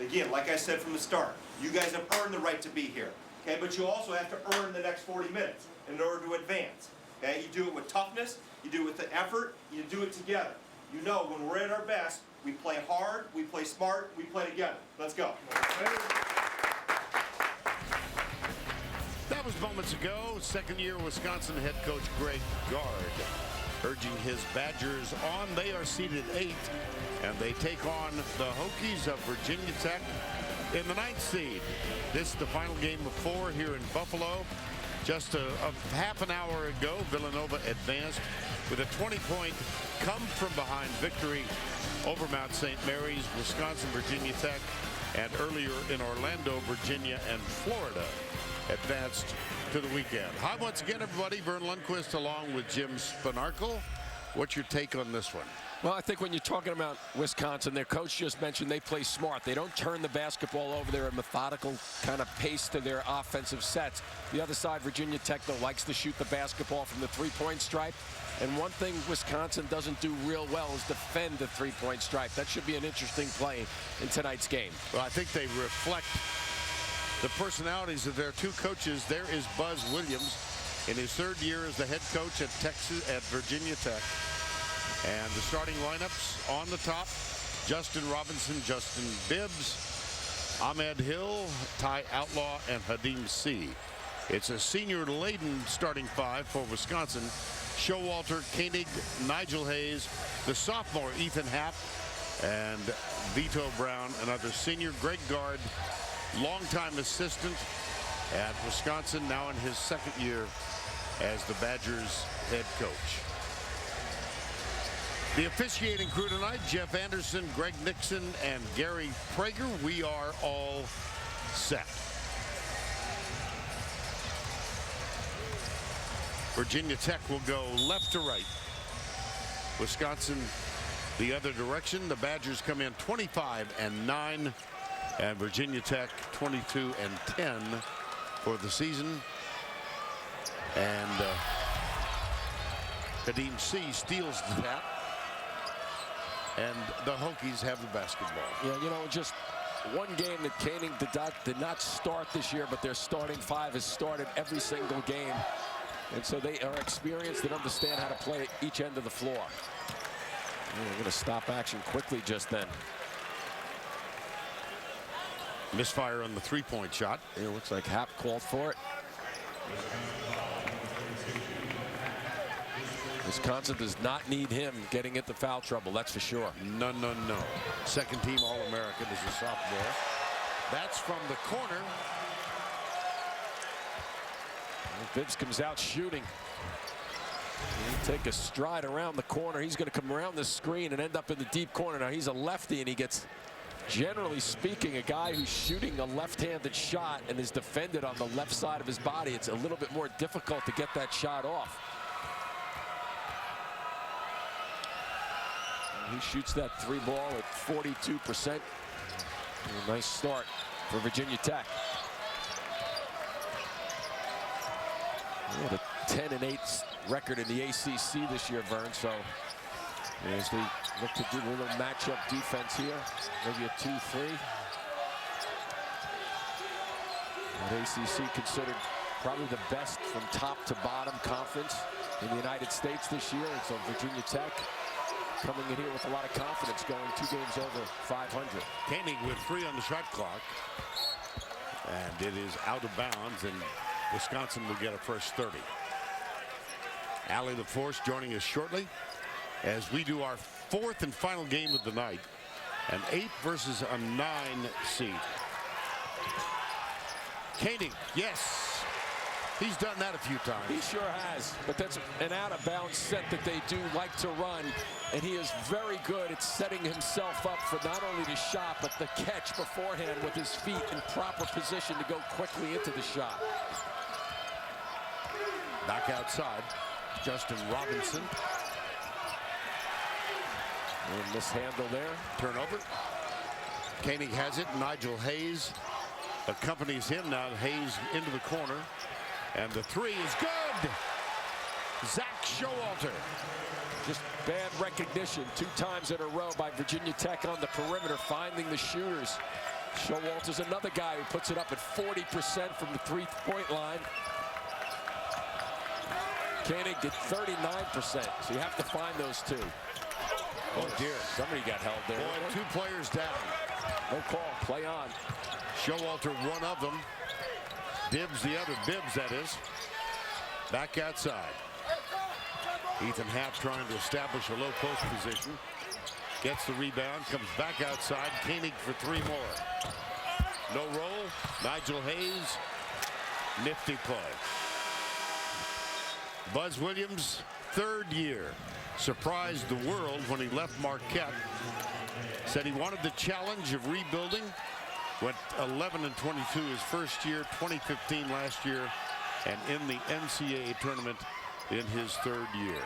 Again, like I said from the start, you guys have earned the right to be here. Okay, but you also have to earn the next 40 minutes in order to advance. Okay, you do it with toughness, you do it with the effort, you do it together. You know, when we're at our best, we play hard, we play smart, we play together. Let's go. That was moments ago. Second-year Wisconsin head coach Greg Gard urging his Badgers on. They are seeded 8th, and they take on the Hokies of Virginia Tech in the 9th seed. This is the final game of 4 here in Buffalo. Just a half an hour ago, Villanova advanced with a 20-point come-from-behind victory over Mount St. Mary's, Wisconsin, Virginia Tech, and earlier in Orlando, Virginia, and Florida advanced to the weekend. Hi once again, everybody. Vern Lundquist along with Jim Spanarkel. What's your take on this one? Well, I think when you're talking about Wisconsin, their coach just mentioned they play smart. They don't turn the basketball over. They're a methodical kind of pace to their offensive sets. The other side, Virginia Tech, though, likes to shoot the basketball from the three-point stripe. And one thing Wisconsin doesn't do real well is defend the three-point stripe. That should be an interesting play in tonight's game. Well, I think they reflect the personalities of their two coaches. There is Buzz Williams in his 3rd year as the head coach at Virginia Tech. And the starting lineups on the top: Justin Robinson, Justin Bibbs, Ahmed Hill, Ty Outlaw, and Hadim C. It's a senior-laden starting 5 for Wisconsin. Showalter, Koenig, Nigel Hayes, the sophomore Ethan Happ, and Vito Brown, another senior. Greg Gard, longtime assistant at Wisconsin, now in his 2nd year as the Badgers head coach. The officiating crew tonight: Jeff Anderson, Greg Nixon, and Gary Prager. We are all set. Virginia Tech will go left to right. Wisconsin the other direction. The Badgers come in 25-9, and Virginia Tech 22-10 for the season. And Hadim C steals the tap. And the Hokies have the basketball. Yeah, you know, just one game that Koenig did not start this year, but their starting 5 has started every single game. And so they are experienced and understand how to play at each end of the floor. They're going to stop action quickly just then. Misfire on the three-point shot. It looks like Happ called for it. Wisconsin does not need him getting into foul trouble, that's for sure. No. Second team All-American is a sophomore. That's from the corner. Bibbs comes out shooting. He'll take a stride around the corner. He's going to come around the screen and end up in the deep corner. Now he's a lefty, and he gets, generally speaking, a guy who's shooting a left-handed shot and is defended on the left side of his body. It's a little bit more difficult to get that shot off. He shoots that 3 ball at 42%. A nice start for Virginia Tech. They had a 10-8 record in the ACC this year, Vern. So as they look to do a little matchup defense here, maybe a 2-3. That ACC considered probably the best from top to bottom conference in the United States this year. And so Virginia Tech coming in here with a lot of confidence, going 2 games over 500. Koenig with 3 on the shot clock. And it is out of bounds, and Wisconsin will get a first 30. Allie LaForce joining us shortly as we do our 4th and final game of the night. An 8 versus a 9 seed. Koenig, yes. He's done that a few times. He sure has, but that's an out-of-bounds set that they do like to run, and he is very good at setting himself up for not only the shot, but the catch beforehand with his feet in proper position to go quickly into the shot. Back outside, Justin Robinson. And mishandle there. Turnover. Koenig has it. Nigel Hayes accompanies him. Now Hayes into the corner. And the 3 is good. Zach Showalter. Just bad recognition 2 times in a row by Virginia Tech on the perimeter, finding the shooters. Showalter's another guy who puts it up at 40% from the three-point line. Koenig did 39%, so you have to find those two. Oh dear, Somebody got held there. boy, 2 players down. No call, play on. Showalter, one of them. Bibbs, the other. Bibbs, that is. Back outside. Ethan Happ trying to establish a low post position. Gets the rebound, comes back outside. Koenig for 3 more. No roll. Nigel Hayes. Nifty play. Buzz Williams, 3rd year. Surprised the world when he left Marquette. Said he wanted the challenge of rebuilding. Went 11-22 his first year, 20-15 last year, and in the NCAA tournament in his 3rd year.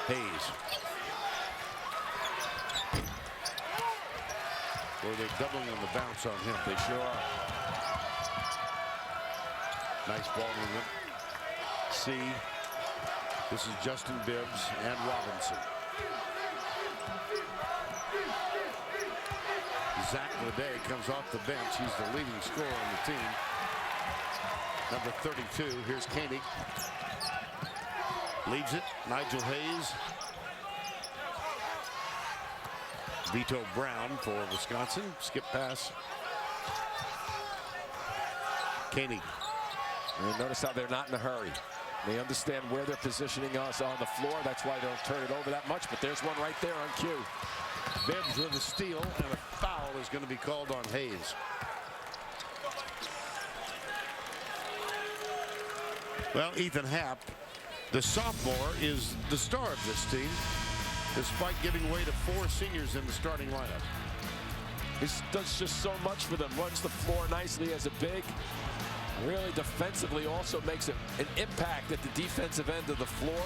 Hayes. Well, they're doubling on the bounce on him. They sure are. Nice ball movement. C. This is Justin Bibbs and Robinson. Zach Leday comes off the bench. He's the leading scorer on the team. Number 32. Here's Koenig. Leads it. Nigel Hayes. Vito Brown for Wisconsin. Skip pass. Koenig. And notice how they're not in a hurry. They understand where they're positioning us on the floor. That's why they don't turn it over that much. But there's one right there on cue. Bibbs with a steal, and a foul is going to be called on Hayes. Well, Ethan Happ, the sophomore, is the star of this team, despite giving way to 4 seniors in the starting lineup. He does just so much for them. Runs the floor nicely as a big. Really defensively also makes an impact at the defensive end of the floor.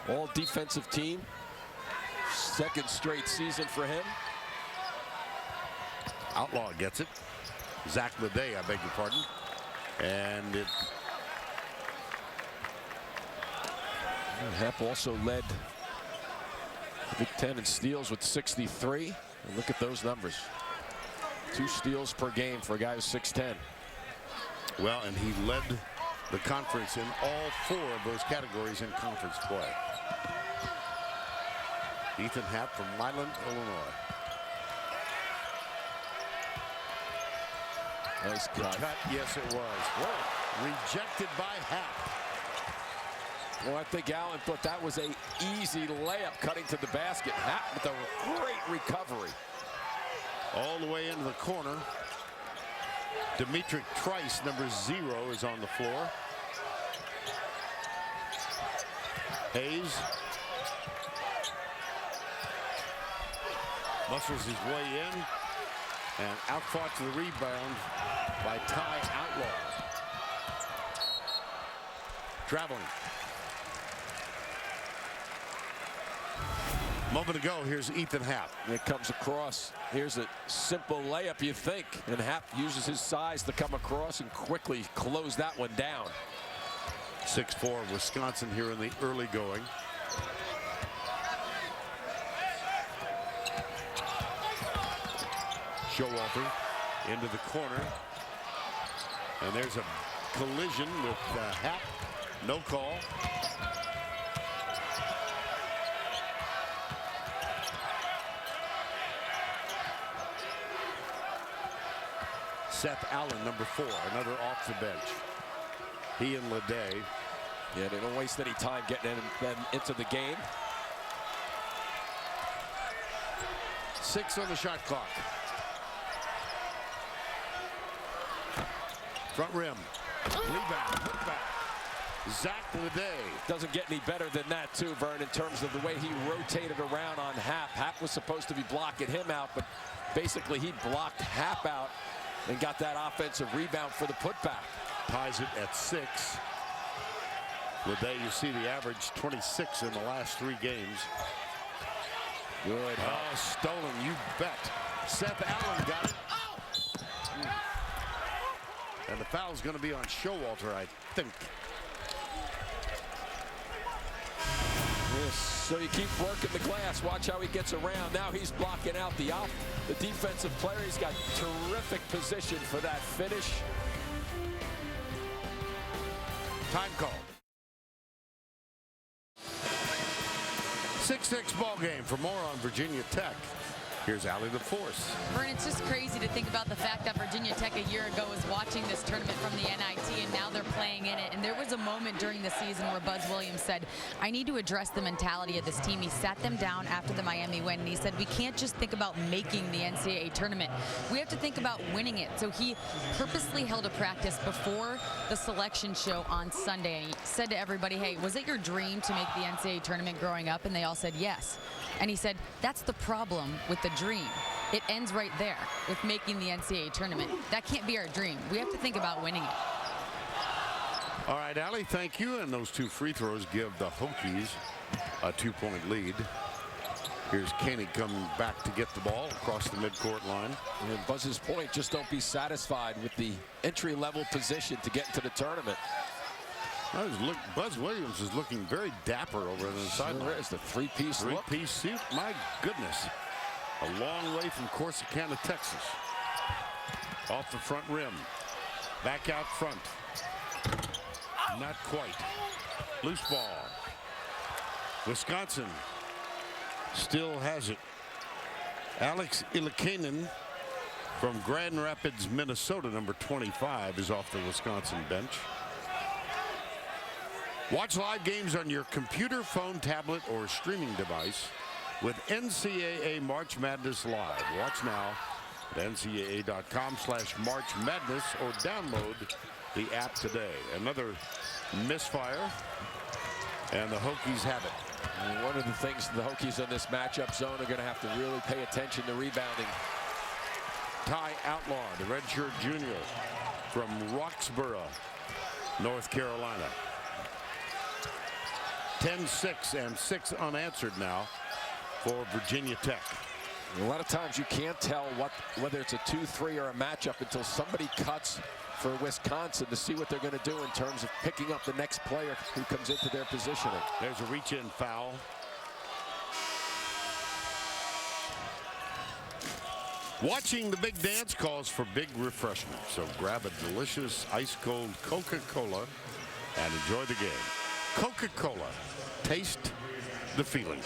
All defensive team. 2nd straight season for him. Outlaw gets it. Zach Leday, I beg your pardon. And it. Happ also led the Big Ten in steals with 63. And look at those numbers. 2 steals per game for a guy who's 6'10". Well, and he led the conference in all 4 of those categories in conference play. Ethan Happ from Milan, Illinois. Nice cut. Yes, it was. Whoa. Rejected by Happ. Well, I think Allen thought that was an easy layup cutting to the basket. Happ with a great recovery. All the way into the corner. Dimitri Trice, number 0, is on the floor. Hayes. Muscles his way in. And outfought to the rebound by Ty Outlaw. Traveling. Moment ago, here's Ethan Happ. It comes across. Here's a simple layup, you think. And Happ uses his size to come across and quickly close that one down. 6'4" Wisconsin here in the early going. Showalter into the corner. And there's a collision with Happ. No call. Seth Allen, number 4, another off the bench. He and Leday. Yeah, they don't waste any time getting into the game. 6 on the shot clock. Front rim. Rebound. Put back. Zach Leday. Doesn't get any better than that, too, Vern, in terms of the way he rotated around on Happ. Happ was supposed to be blocking him out, but basically he blocked Happ out and got that offensive rebound for the putback. Ties it at 6. Leday, you see the average 26 in the last 3 games. Good. Oh, stolen, you bet. Seth Allen got it. And the foul's going to be on Showalter, I think. Yes, so you keep working the glass. Watch how he gets around. Now he's blocking out the defensive player. He's got terrific position for that finish. Time call. 6-6 ball game. For more on Virginia Tech, here's Allie LaForce. Vern, it's just crazy to think about the fact that Virginia Tech a year ago was watching this tournament from the NIT, and now they're playing in it. And there was a moment during the season where Buzz Williams said, I need to address the mentality of this team. He sat them down after the Miami win, and he said, we can't just think about making the NCAA tournament. We have to think about winning it. So he purposely held a practice before the selection show on Sunday, and he said to everybody, hey, was it your dream to make the NCAA tournament growing up? And they all said yes. And he said, that's the problem with the dream. It ends right there with making the NCAA tournament. That can't be our dream. We have to think about winning it. All right, Allie, thank you. And those two free throws give the Hokies a 2-point lead. Here's Koenig coming back to get the ball across the midcourt line. And Buzz's point, just don't be satisfied with the entry-level position to get into the tournament. Buzz Williams is looking very dapper over on the sideline. There is the three-piece look. Three-piece suit, my goodness. A long way from Corsicana, Texas. Off the front rim. Back out front. Not quite. Loose ball. Wisconsin still has it. Alex Ilikanen from Grand Rapids, Minnesota, number 25, is off the Wisconsin bench. Watch live games on your computer, phone, tablet, or streaming device with NCAA March Madness Live. Watch now at ncaa.com/March Madness or download the app today. Another misfire, and the Hokies have it. And one of the things the Hokies in this matchup zone are going to have to really pay attention to rebounding. Ty Outlaw, the redshirt junior from Roxborough, North Carolina. 10-6 and 6 unanswered now for Virginia Tech. A lot of times you can't tell whether it's a 2-3 or a matchup until somebody cuts for Wisconsin to see what they're going to do in terms of picking up the next player who comes into their positioning. There's a reach-in foul. Watching the big dance calls for big refreshment. So grab a delicious ice-cold Coca-Cola and enjoy the game. Coca-Cola. Taste the feeling.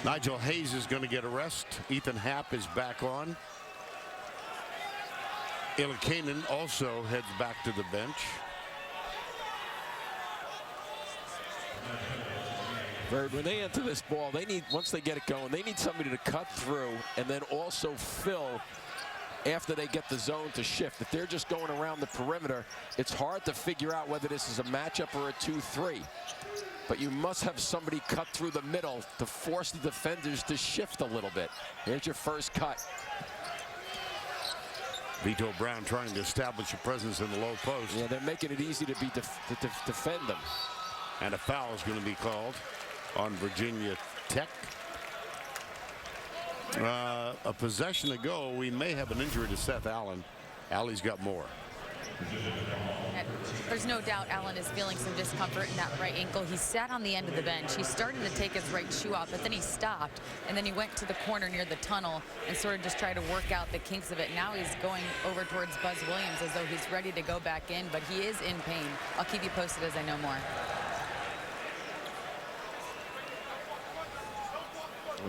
Nigel Hayes is going to get a rest. Ethan Happ is back on. Ilikanen also heads back to the bench. When they enter this ball, they need, once they get it going, they need somebody to cut through and then also fill after they get the zone to shift. If they're just going around the perimeter, it's hard to figure out whether this is a matchup or a 2-3. But you must have somebody cut through the middle to force the defenders to shift a little bit. Here's your first cut. Vito Brown trying to establish a presence in the low post. Yeah, they're making it easy to defend them. And a foul is going to be called on Virginia Tech. A possession ago, we may have an injury to Seth Allen. Allie's got more. There's no doubt Allen is feeling some discomfort in that right ankle. He sat on the end of the bench. He started to take his right shoe off, but then he stopped, and then he went to the corner near the tunnel and sort of just tried to work out the kinks of it. Now he's going over towards Buzz Williams as though he's ready to go back in, but he is in pain. I'll keep you posted as I know more.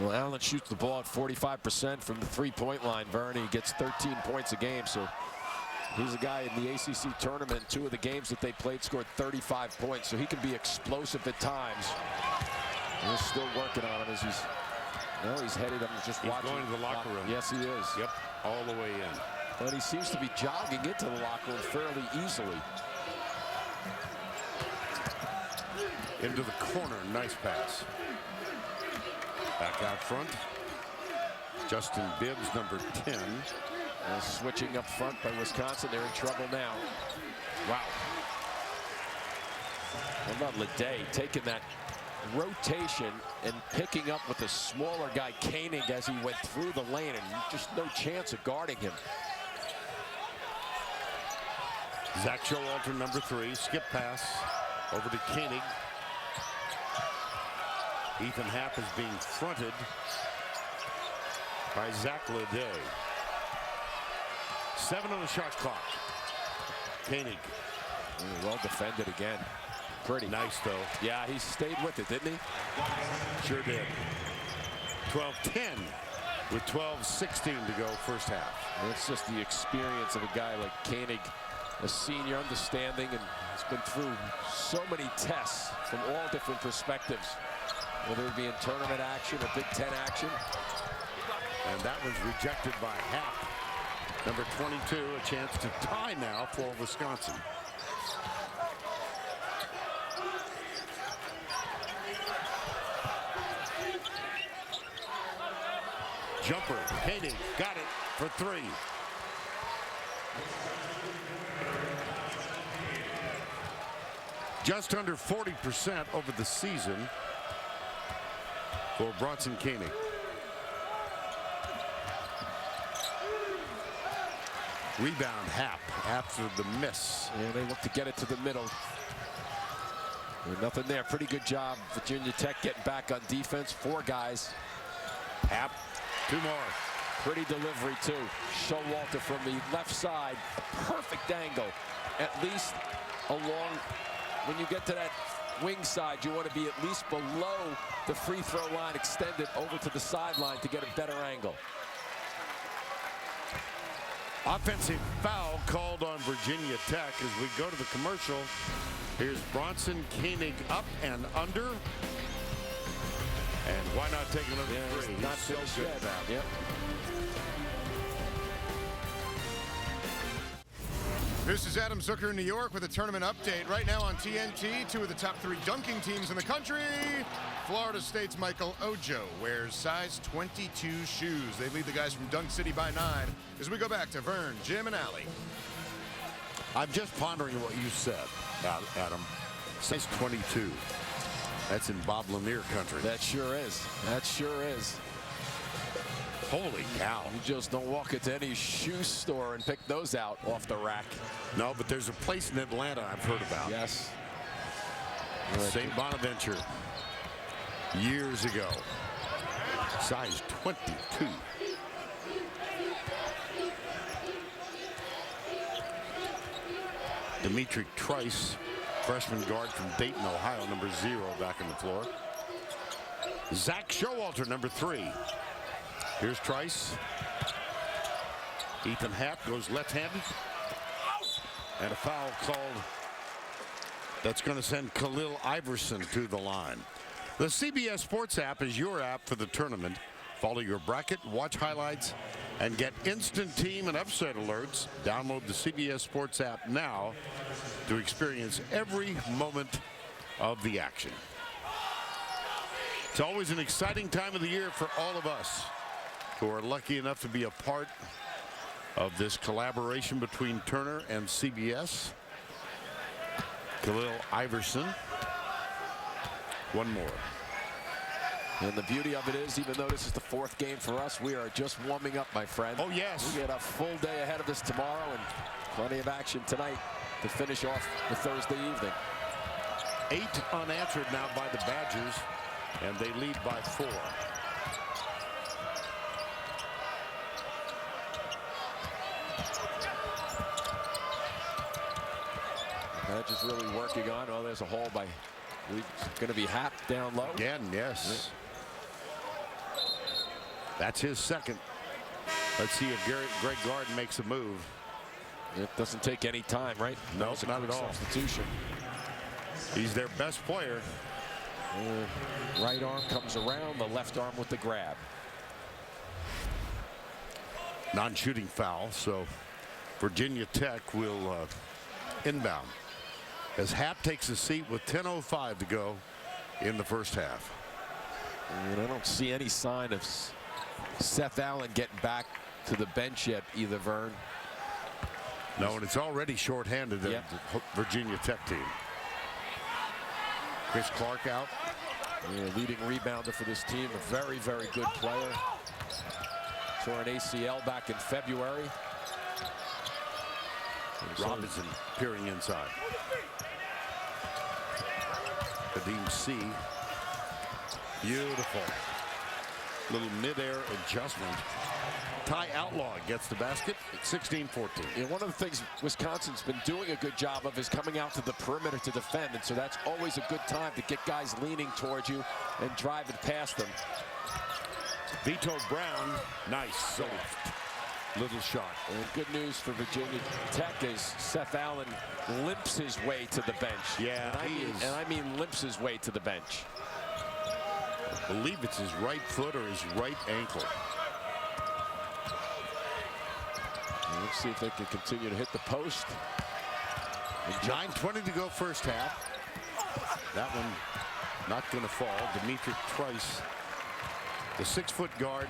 Well, Allen shoots the ball at 45% from the three-point line. Vern, he gets 13 points a game, so he's a guy in the ACC tournament. 2 of the games that they played scored 35 points, so he can be explosive at times. And he's still working on it as he's headed. I'm just watching. He's going to the locker room. Yes, he is. Yep, all the way in. But he seems to be jogging into the locker room fairly easily. Into the corner, nice pass. Back out front. Justin Bibbs, number 10. Switching up front by Wisconsin. They're in trouble now. Wow. How about Leday taking that rotation and picking up with the smaller guy, Koenig, as he went through the lane, and just no chance of guarding him. Zach Showalter, number 3. Skip pass. Over to Koenig. Ethan Happ is being fronted by Zach Leday. 7 on the shot clock. Koenig. Well defended again. Pretty nice, though. Yeah, he stayed with it, didn't he? Sure did. 12-10 with 12:16 to go first half. And it's just the experience of a guy like Koenig, a senior, understanding, and has been through so many tests from all different perspectives, whether it be in tournament action or Big Ten action. And that was rejected by Happ. Number 22, a chance to tie now for Wisconsin. Jumper, Koenig, got it for 3. Just under 40% over the season for Bronson Koenig. Rebound Happ after the miss. And they look to get it to the middle. And nothing there. Pretty good job. Virginia Tech getting back on defense. 4 guys. Happ, 2 more. Pretty delivery too. Showalter from the left side. Perfect angle. At least along, when you get to that wing side, you want to be at least below the free throw line, extended over to the sideline to get a better angle. Offensive foul called on Virginia Tech as we go to the commercial. Here's Bronson Koenig up and under. And why not take another 3? Not so finished good. yet. Yep. This is Adam Zucker in New York with a tournament update. Right now on TNT, 2 of the top 3 dunking teams in the country. Florida State's Michael Ojo wears size 22 shoes. They lead the guys from Dunk City by 9 as we go back to Vern, Jim, and Allie. I'm just pondering what you said, Adam. Size 22. That's in Bob Lanier country. That sure is. That sure is. Holy cow. You just don't walk into any shoe store and pick those out off the rack. No, but there's a place in Atlanta I've heard about. Yes. St. Bonaventure. Years ago. Size 22. Dimitri Trice, freshman guard from Dayton, Ohio, number 0 back on the floor. Zach Showalter, number 3. Here's Trice. Ethan Happ goes left-handed. And a foul called that's going to send Khalil Iverson to the line. The CBS Sports app is your app for the tournament. Follow your bracket, watch highlights, and get instant team and upset alerts. Download the CBS Sports app now to experience every moment of the action. It's always an exciting time of the year for all of us who are lucky enough to be a part of this collaboration between Turner and CBS. Khalil Iverson. One more. And the beauty of it is, even though this is the 4th game for us, we are just warming up, my friend. Oh, yes. We get a full day ahead of us tomorrow and plenty of action tonight to finish off the Thursday evening. 8 unanswered now by the Badgers, and they lead by 4. Badgers really working on. Oh, there's a hole by, it's going to be Happ down low. Again, yes. That's his second. Let's see if Greg Garden makes a move. It doesn't take any time, right? No, It's a not quick at all. Substitution. He's their best player. Right arm comes around, the left arm with the grab. Non-shooting foul, so Virginia Tech will inbound as Happ takes a seat with 10:05 to go in the first half. And I don't see any sign of Seth Allen getting back to the bench yet either, Vern. No, and it's already shorthanded, Yep. the Virginia Tech team. Chris Clark out. Yeah, leading rebounder for this team, a very, very good player. Tore an ACL back in February. Robinson peering inside. Kadeem C. Beautiful. Little mid-air adjustment. Ty Outlaw gets the basket at 16-14. And one of the things Wisconsin's been doing a good job of is coming out to the perimeter to defend, and so that's always a good time to get guys leaning towards you and driving past them. Vito Brown, nice soft little shot. And good news for Virginia Tech is Seth Allen limps his way to the bench. Yeah, and I mean limps his way to the bench. I believe it's his right foot or his right ankle. And let's see if they can continue to hit the post. 9:20 to go first half. That one not going to fall. Dimitri Trice, the 6-foot guard,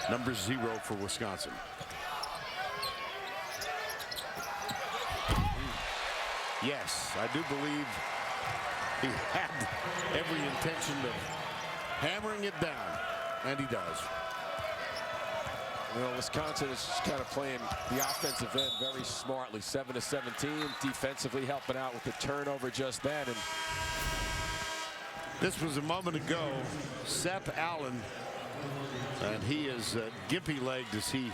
number 0 for Wisconsin. Yes, I do believe he had every intention of hammering it down, and he does. Well, Wisconsin is just kind of playing the offensive end very smartly. 7-17, defensively helping out with the turnover just then. And this was a moment ago. Seth Allen, and he is gimpy-legged as he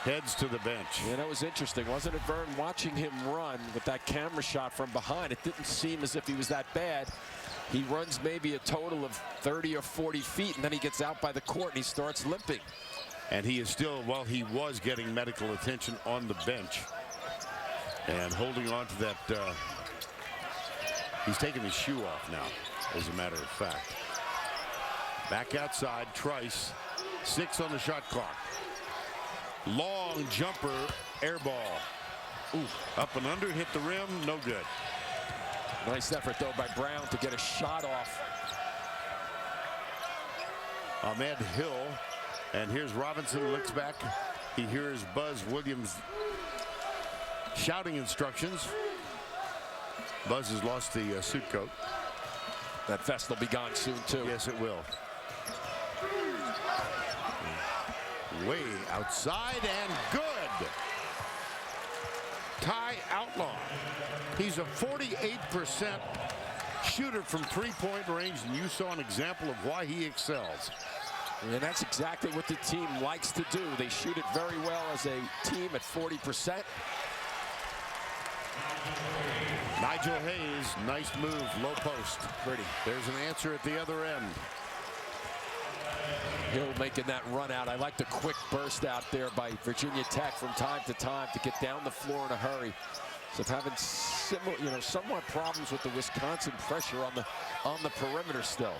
heads to the bench. Yeah, that was interesting, wasn't it, Vern? Watching him run with that camera shot from behind, it didn't seem as if he was that bad. He runs maybe a total of 30 or 40 feet, and then he gets out by the court and he starts limping. And he is still, well, he was getting medical attention on the bench and holding on to that. He's taking his shoe off now, as a matter of fact. Back outside, Trice, 6 on the shot clock. Long jumper, air ball. Ooh, up and under, hit the rim, no good. Nice effort, though, by Brown to get a shot off. Ahmed Hill, and here's Robinson, looks back. He hears Buzz Williams shouting instructions. Buzz has lost the suit coat. That vest will be gone soon, too. Yes, it will. Way outside and good. Ty Outlaw. He's a 48% shooter from 3-point range, and you saw an example of why he excels. And that's exactly what the team likes to do. They shoot it very well as a team at 40%. Nigel Hayes, nice move, low post. Pretty. There's an answer at the other end. Hill making that run out. I like the quick burst out there by Virginia Tech from time to time to get down the floor in a hurry. So having similar, somewhat problems with the Wisconsin pressure on the perimeter still.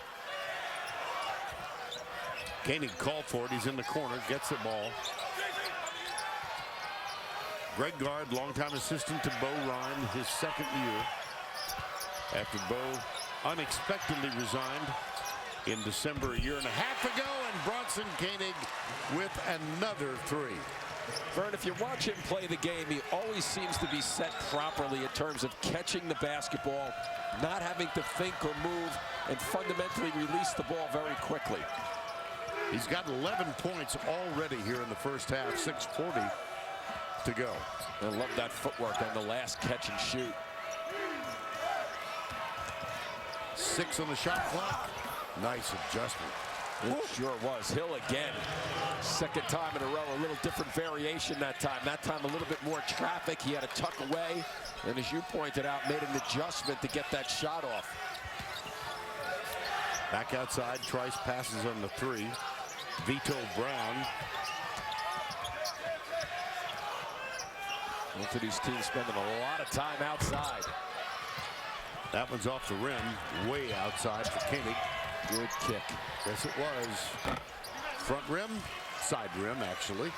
Koenig called for it. He's in the corner, gets the ball. Greg Gard, longtime assistant to Bo Ryan, his second year after Bo unexpectedly resigned in December a year and a half ago, and Bronson Koenig with another 3. Vern, if you watch him play the game, he always seems to be set properly in terms of catching the basketball, not having to think or move, and fundamentally release the ball very quickly. He's got 11 points already here in the first half, 6:40 to go. I love that footwork on the last catch and shoot. 6 on the shot clock. Nice adjustment. It sure was. Hill again. Second time in a row, a little different variation that time. That time a little bit more traffic. He had to tuck away. And as you pointed out, made an adjustment to get that shot off. Back outside, Trice passes on the 3. Vito Brown. Both of these teams spending a lot of time outside. That one's off the rim, way outside for Koenig. Good kick. Yes, it was. Front rim, side rim, actually.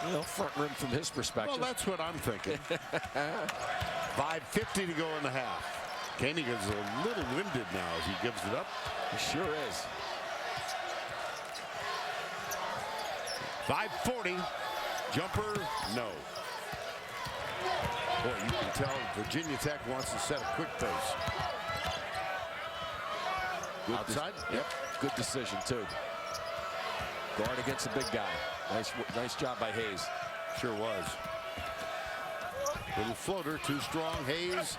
Well, front rim from his perspective. Well, that's what I'm thinking. 5:50 to go in the half. Koenig is a little winded now as he gives it up. He sure is. 5:40. Jumper, no. Boy, you can tell Virginia Tech wants to set a quick pace. Good Outside? Yep. Good decision, too. Guard against a big guy. Nice job by Hayes. Sure was. Little floater, too strong. Hayes.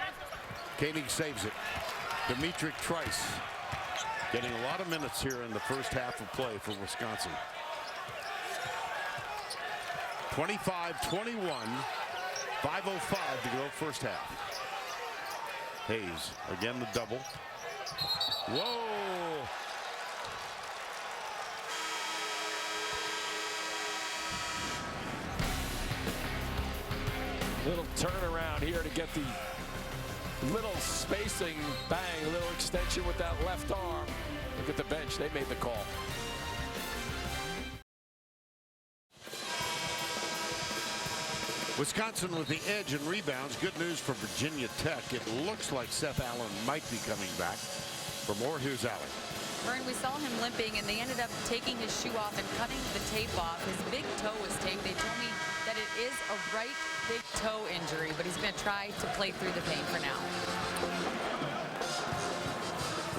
Koenig saves it. Dimitri Trice getting a lot of minutes here in the first half of play for Wisconsin. 25-21, 5:05 to go first half. Hayes again the double. Whoa! Little turnaround here to get the little spacing, bang, a little extension with that left arm. Look at the bench, they made the call. Wisconsin with the edge and rebounds. Good news for Virginia Tech. It looks like Seth Allen might be coming back. For more, here's Allen. Vern, we saw him limping, and they ended up taking his shoe off and cutting the tape off. His big toe was taped. They told me that it is a right big toe injury, but he's going to try to play through the pain for now.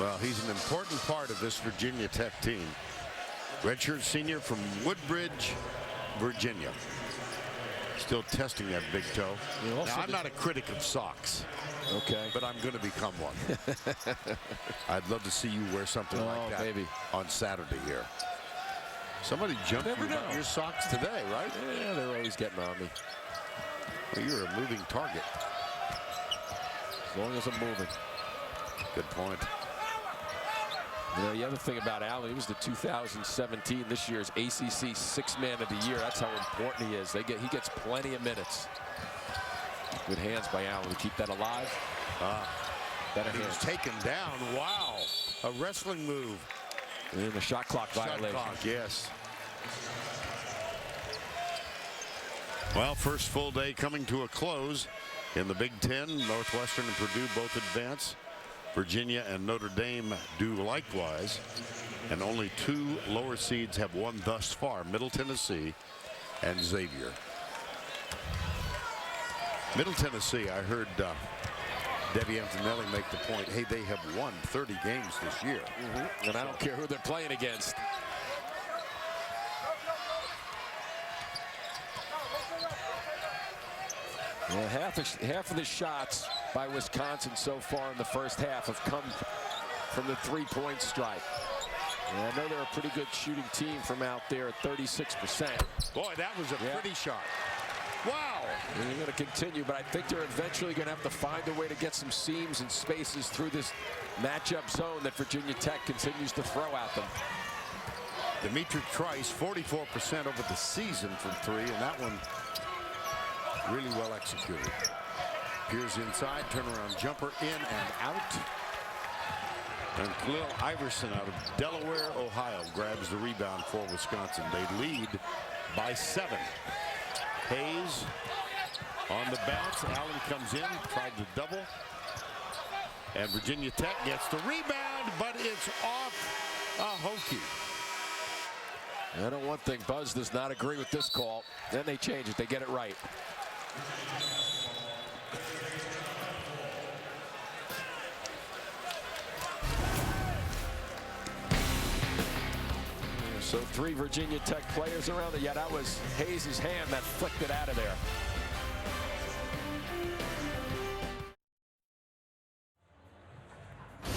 Well, he's an important part of this Virginia Tech team. Redshirt senior from Woodbridge, Virginia. Still testing that big toe. Now, I'm not a critic of socks. Okay. But I'm going to become one. I'd love to see you wear something like that on Saturday here. Somebody jumped you about your socks today, right? Yeah, they're always getting on me. Well, you're a moving target. As long as I'm moving. Good point. You know, the other thing about Allen, he was the 2017, this year's ACC Sixth-Man of the Year. That's how important he is. He gets plenty of minutes. Good hands by Allen to keep that alive. Better he was taken down. Wow. A wrestling move. And the shot clock violation. Shot clock, yes. Well, first full day coming to a close in the Big Ten. Northwestern and Purdue both advance. Virginia and Notre Dame do likewise. And only two lower seeds have won thus far, Middle Tennessee and Xavier. Middle Tennessee, I heard Debbie Antonelli make the point, hey, they have won 30 games this year. And I don't care who they're playing against. Well, half of the shots by Wisconsin so far in the first half have come from the three-point stripe. And I know they're a pretty good shooting team from out there at 36%. Boy, that was a pretty shot. Wow. And they're going to continue, but I think they're eventually going to have to find a way to get some seams and spaces through this matchup zone that Virginia Tech continues to throw at them. Dimitri Trice, 44% over the season from three, and that one really well executed. Peers inside, turnaround jumper in and out. And Khalil Iverson out of Delaware, Ohio, grabs the rebound for Wisconsin. They lead by 7. Hayes on the bounce. Allen comes in, tried to double. And Virginia Tech gets the rebound, but it's off a Hokie. I know one thing, Buzz does not agree with this call. Then they change it, they get it right. So 3 Virginia Tech players around it. Yeah, that was Hayes' hand that flicked it out of there.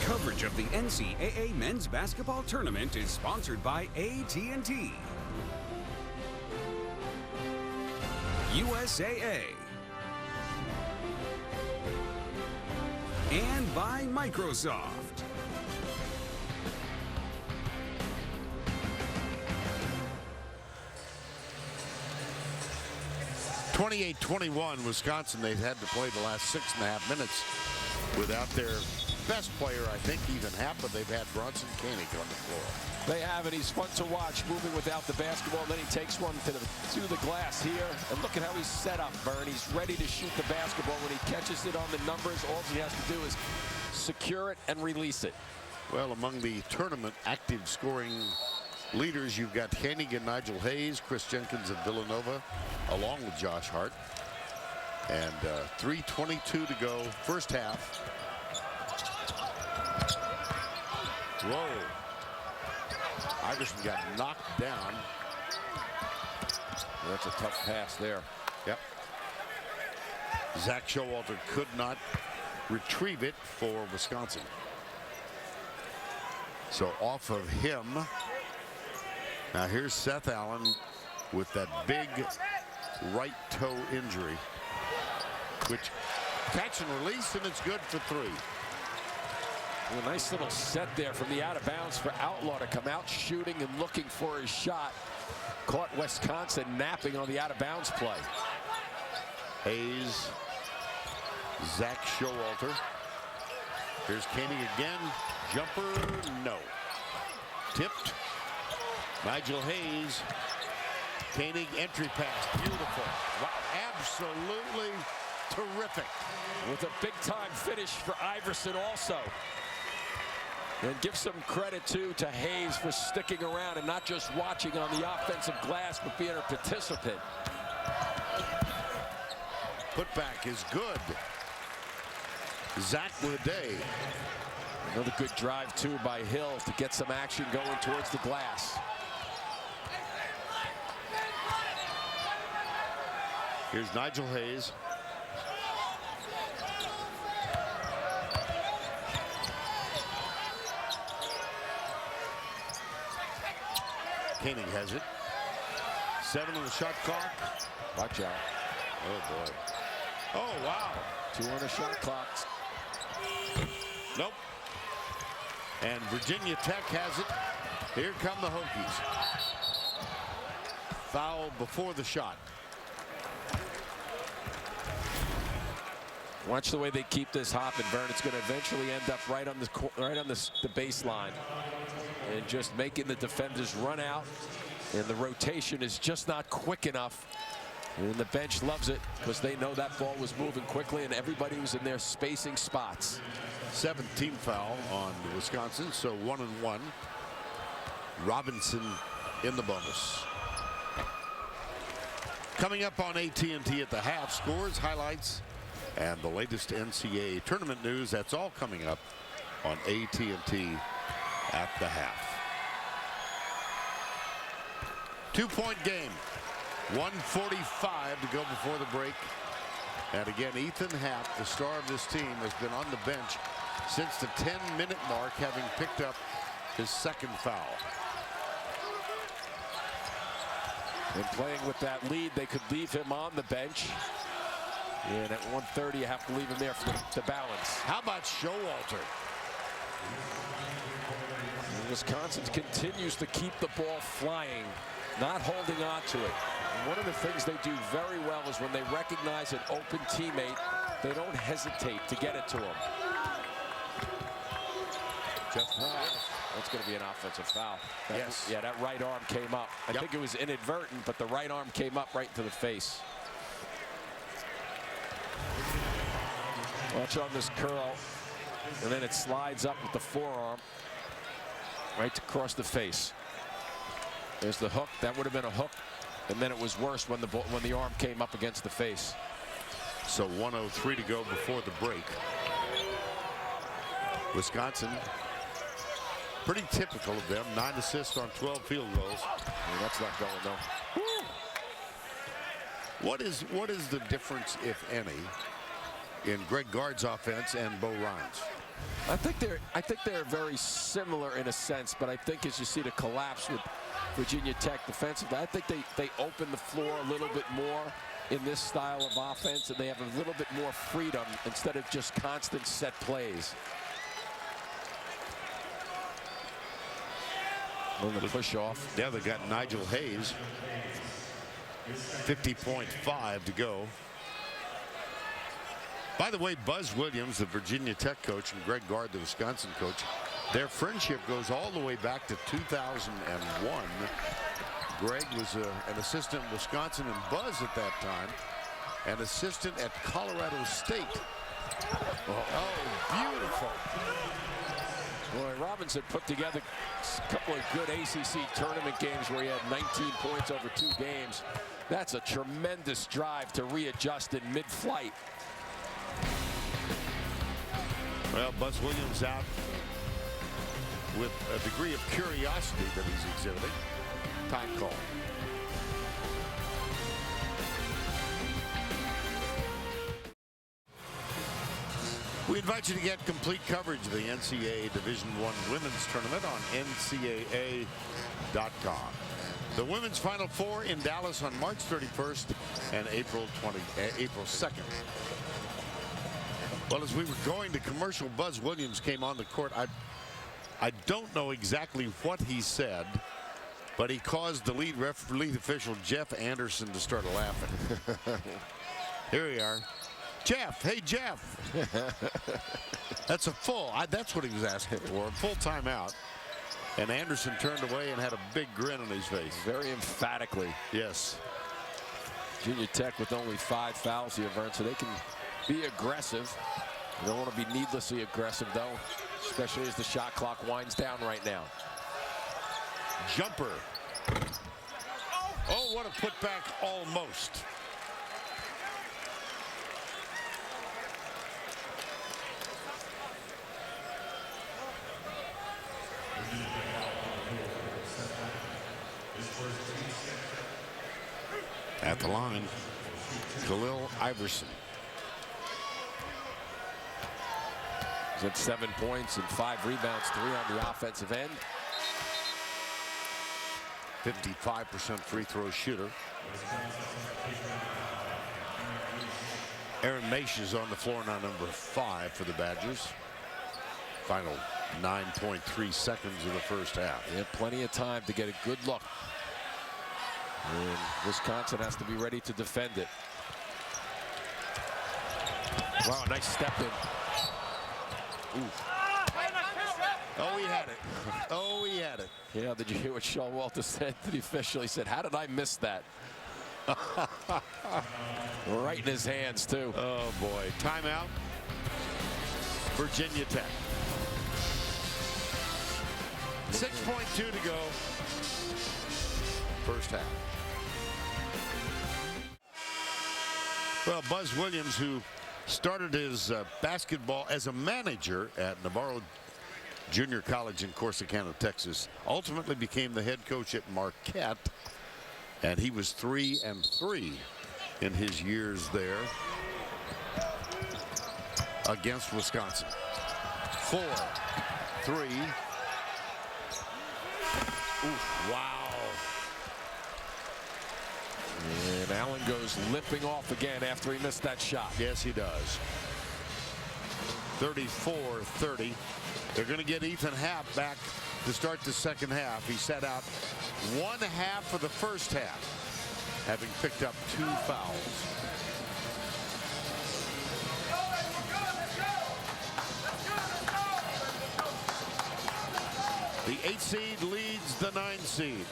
Coverage of the NCAA men's basketball tournament is sponsored by AT&T, USAA, and by Microsoft. 28-21, Wisconsin. They've had to play the last 6.5 minutes without their best player, I think, even half, but they've had Bronson Koenig on the floor. They have, and he's fun to watch, moving without the basketball. And then he takes one to the glass here. And look at how he's set up, Vern. He's ready to shoot the basketball. When he catches it on the numbers, all he has to do is secure it and release it. Well, among the tournament active scoring leaders, you've got Koenig and Nigel Hayes, Chris Jenkins of Villanova, along with Josh Hart. And 3:22 to go, first half. Whoa. Iverson got knocked down. That's a tough pass there. Yep. Zach Showalter could not retrieve it for Wisconsin. So off of him. Now here's Seth Allen with that big right toe injury, which catch and release, and it's good for 3. Well, a nice little set there from the out of bounds for Outlaw to come out shooting and looking for his shot. Caught Wisconsin napping on the out of bounds play. Hayes, Zach Showalter. Here's Koenig again. Jumper, no. Tipped. Nigel Hayes. Koenig entry pass. Beautiful. Wow, absolutely terrific. With a big time finish for Iverson also. And give some credit too to Hayes for sticking around and not just watching on the offensive glass, but being a participant. Putback is good. Zach with a day. Another good drive too by Hill to get some action going towards the glass. Here's Nigel Hayes. Koenig has it. 7 on the shot clock. Watch out. Oh boy. Oh wow. 2 on the shot clock. Nope. And Virginia Tech has it. Here come the Hokies. Foul before the shot. Watch the way they keep this hopping, Vern. It's going to eventually end up right on the baseline, and just making the defenders run out. And the rotation is just not quick enough. And the bench loves it because they know that ball was moving quickly, and everybody was in their spacing spots. 7th team foul on Wisconsin, so 1-1. Robinson in the bonus. Coming up on AT&T at the half, scores, highlights, and the latest NCAA tournament news. That's all coming up on AT&T at the half. 2-point game. 1:45 to go before the break. And again, Ethan Happ, the star of this team, has been on the bench since the 10-minute mark, having picked up his 2nd foul. And playing with that lead, they could leave him on the bench. And at 1:30, you have to leave him there for the balance. How about Showalter? And Wisconsin continues to keep the ball flying, not holding on to it. And one of the things they do very well is when they recognize an open teammate, they don't hesitate to get it to him. That's going to be an offensive foul. Yes. Yeah, that right arm came up. I think it was inadvertent, but the right arm came up right into the face. Watch on this curl, and then it slides up with the forearm right across the face. There's the hook. That would have been a hook, and then it was worse when the arm came up against the face. So 1:03 to go before the break. Wisconsin, pretty typical of them. 9 assists on 12 field goals. That's not going though. What is the difference, if any, in Greg Gard's offense and Bo Ryan's? I think they're very similar in a sense, but I think as you see the collapse with Virginia Tech defensively, I think they open the floor a little bit more in this style of offense, and they have a little bit more freedom instead of just constant set plays. The push off. Yeah, they got Nigel Hayes. 50.5 to go. By the way, Buzz Williams, the Virginia Tech coach, and Greg Gard, the Wisconsin coach, their friendship goes all the way back to 2001. Greg was an assistant in Wisconsin, and Buzz at that time an assistant at Colorado State. Oh, beautiful. Boy, Robinson put together a couple of good ACC tournament games where he had 19 points over 2 games. That's a tremendous drive to readjust in mid-flight. Well, Buzz Williams out with a degree of curiosity that he's exhibiting. Time call. We invite you to get complete coverage of the NCAA Division I Women's Tournament on NCAA.com. The women's Final Four in Dallas on March 31st and April 2nd. Well, as we were going to commercial, Buzz Williams came on the court. I don't know exactly what he said, but he caused the lead official Jeff Anderson to start laughing. Here we are. Jeff, hey Jeff. That's a that's what he was asking for, a full timeout. And Anderson turned away and had a big grin on his face. Very emphatically. Yes. Virginia Tech with only 5 fouls here, Vern, so they can be aggressive. You don't want to be needlessly aggressive, though, especially as the shot clock winds down right now. Jumper. Oh, what a putback almost. At the line, Khalil Iverson. He's at 7 points and 5 rebounds, 3 on the offensive end. 55% free throw shooter. Aaron Maish is on the floor now, number 5 for the Badgers. Final 9.3 seconds of the first half. Yeah, plenty of time to get a good look. And Wisconsin has to be ready to defend it. Wow, nice step in. Ooh. Oh, he had it. Oh, he had it. Yeah, did you hear what Sean Walter said to the official? He said, how did I miss that? Right in his hands, too. Oh, boy. Timeout. Virginia Tech. 6.2 to go. First half. Well, Buzz Williams, who started his basketball as a manager at Navarro Junior College in Corsicana, Texas, ultimately became the head coach at Marquette, and he was 3-3 in his years there against Wisconsin. 4, 3. Ooh, wow. And Allen goes limping off again after he missed that shot. Yes, he does. 34-30. They're going to get Ethan Happ back to start the second half. He sat out 1 half of the first half, having picked up 2 fouls. The 8 seed leads the 9 seed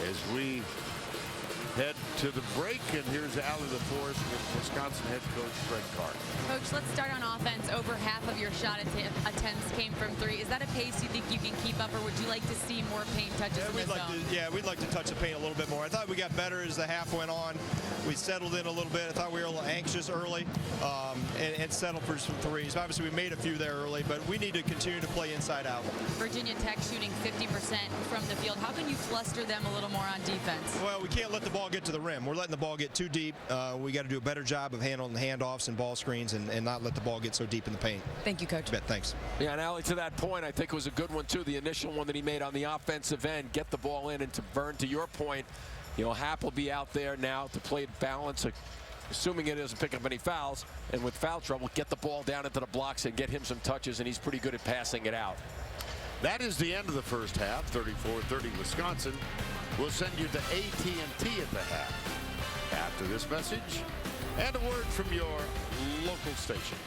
as we head to the break, and here's Allie LaForce with Wisconsin head coach Fred Carr. Coach, let's start on offense. Over half of your shot attempts came from 3. Is that a pace you think you can keep up, or would you like to see more paint touches in the zone? We'd like to touch the paint a little bit more. I thought we got better as the half went on. We settled in a little bit. I thought we were a little anxious early and settled for some threes. Obviously, we made a few there early, but we need to continue to play inside out. Virginia Tech shooting 50% from the field. How can you fluster them a little more on defense? Well, we can't let the ball get to the rim. We're letting the ball get too deep. We got to do a better job of handling the handoffs and ball screens and not let the ball get so deep in the paint. Thank you, Coach. Thanks. Yeah, and Allie, to that point, I think it was a good one, too. The initial one that he made on the offensive end, get the ball in, and to Vern, to your point, you know, Happ will be out there now to play balance, assuming it doesn't pick up any fouls, and with foul trouble, get the ball down into the blocks and get him some touches, and he's pretty good at passing it out. That is the end of the first half. 34-30 Wisconsin. We'll send you to AT&T at the half after this message and a word from your local station.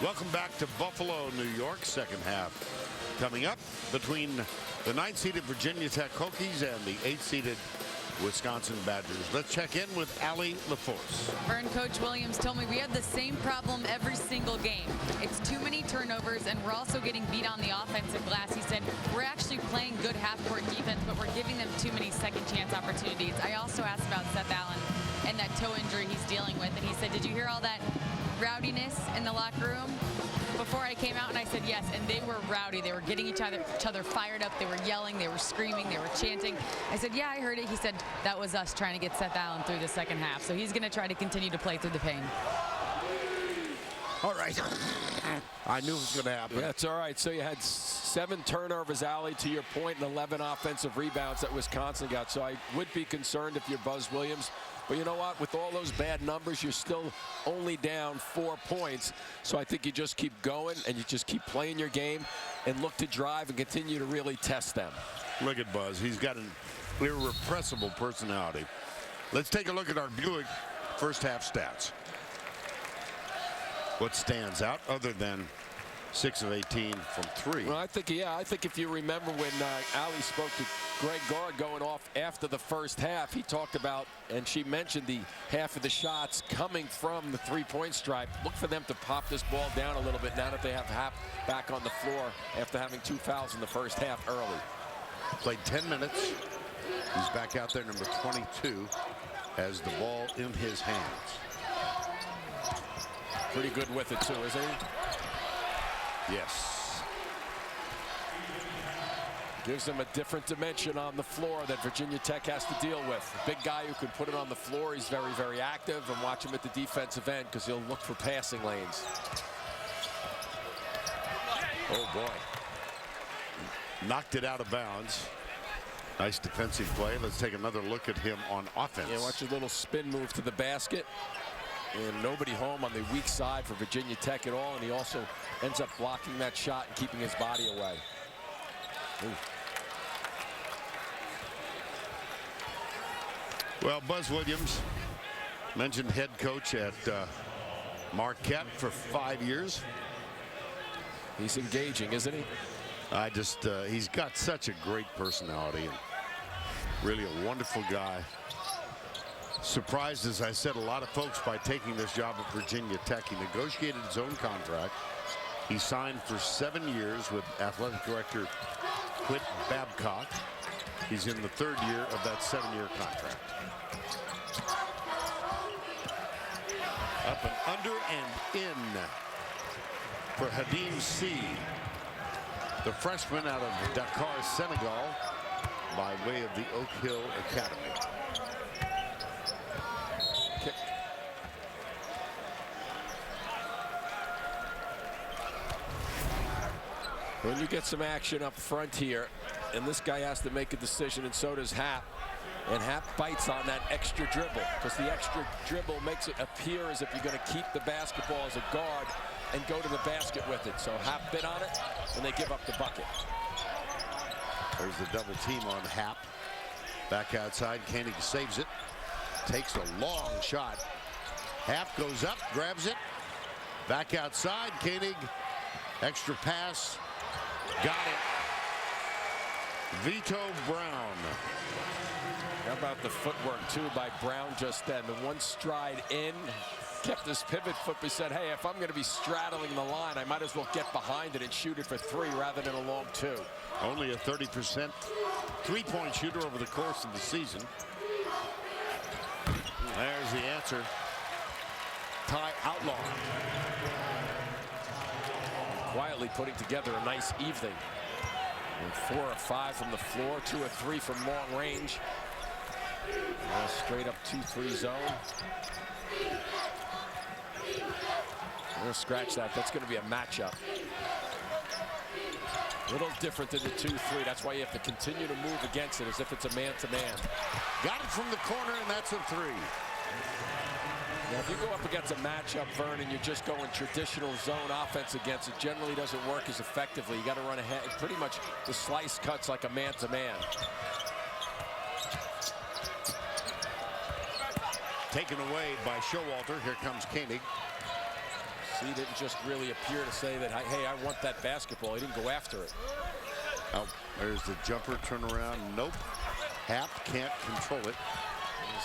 Welcome back to Buffalo, New York. Second half coming up between the 9-seeded Virginia Tech Hokies and the 8-seeded Wisconsin Badgers. Let's check in with Allie LaForce. Vern, Coach Williams told me we have the same problem every single game. It's too many turnovers, and we're also getting beat on the offensive glass. He said we're actually playing good half-court defense, but we're giving them too many second-chance opportunities. I also asked about Seth Allen and that toe injury he's dealing with, and he said, did you hear all that rowdiness in the locker room before I came out? And I said yes, and they were rowdy. They were getting each other fired up. They were yelling, they were screaming, they were chanting. I said, yeah, I heard it. He said that was us trying to get Seth Allen through the second half. So he's going to try to continue to play through the pain. All right. I knew it was going to happen. Yeah, it's all right. So you had 7 turnovers, Allie, to your point, and 11 offensive rebounds that Wisconsin got. So I would be concerned if you're Buzz Williams. But you know what? With all those bad numbers, you're still only down 4 points. So I think you just keep going and you just keep playing your game and look to drive and continue to really test them. Look at Buzz. He's got an irrepressible personality. Let's take a look at our Buick first half stats. What stands out other than 6 of 18 from 3? Well, I think if you remember when Allie spoke to Greg Gard going off after the first half, he talked about, and she mentioned the half of the shots coming from the three-point stripe. Look for them to pop this ball down a little bit now that they have Hap back on the floor after having 2 fouls in the first half early. Played 10 minutes. He's back out there, number 22, has the ball in his hands. Pretty good with it too, isn't he? Yes. Gives them a different dimension on the floor that Virginia Tech has to deal with. A big guy who can put it on the floor. He's very, very active, and watch him at the defensive end because he'll look for passing lanes. Oh, boy. Knocked it out of bounds. Nice defensive play. Let's take another look at him on offense. Yeah, watch a little spin move to the basket. And nobody home on the weak side for Virginia Tech at all. And he also ends up blocking that shot and keeping his body away. Ooh. Well, Buzz Williams, mentioned head coach at Marquette for 5 years. He's engaging, isn't he? He's got such a great personality and really a wonderful guy. Surprised, as I said, a lot of folks by taking this job at Virginia Tech. He negotiated his own contract. He signed for 7 years with athletic director Whit Babcock. He's in the 3rd year of that 7-year contract. Up and under and in for Hadim C, the freshman out of Dakar, Senegal, by way of the Oak Hill Academy. When you get some action up front here, and this guy has to make a decision, and so does Hap. And Hap bites on that extra dribble, because the extra dribble makes it appear as if you're going to keep the basketball as a guard and go to the basket with it. So Hap bit on it, and they give up the bucket. There's the double team on Hap. Back outside, Koenig saves it. Takes a long shot. Hap goes up, grabs it. Back outside, Koenig. Extra pass. Got it. Vito Brown. How about the footwork, too, by Brown just then? The one stride in, kept his pivot foot, but said, hey, if I'm going to be straddling the line, I might as well get behind it and shoot it for 3 rather than a long 2. Only a 30% three-point shooter over the course of the season. There's the answer. Ty Outlaw. Quietly putting together a nice evening. And 4 or 5 from the floor, 2 or 3 from long range. Straight up 2-3 zone. I'm going to scratch that. That's going to be a matchup. A little different than the 2-3. That's why you have to continue to move against it as if it's a man-to-man. Got it from the corner, and that's a 3. Now, if you go up against a matchup, Vern, and you're just going traditional zone offense against it, generally doesn't work as effectively. You got to run ahead. Pretty much the slice cuts like a man-to-man. Taken away by Showalter. Here comes Koenig. He didn't just really appear to say that, hey, I want that basketball. He didn't go after it. Oh, there's the jumper turnaround. Nope. Hap can't control it.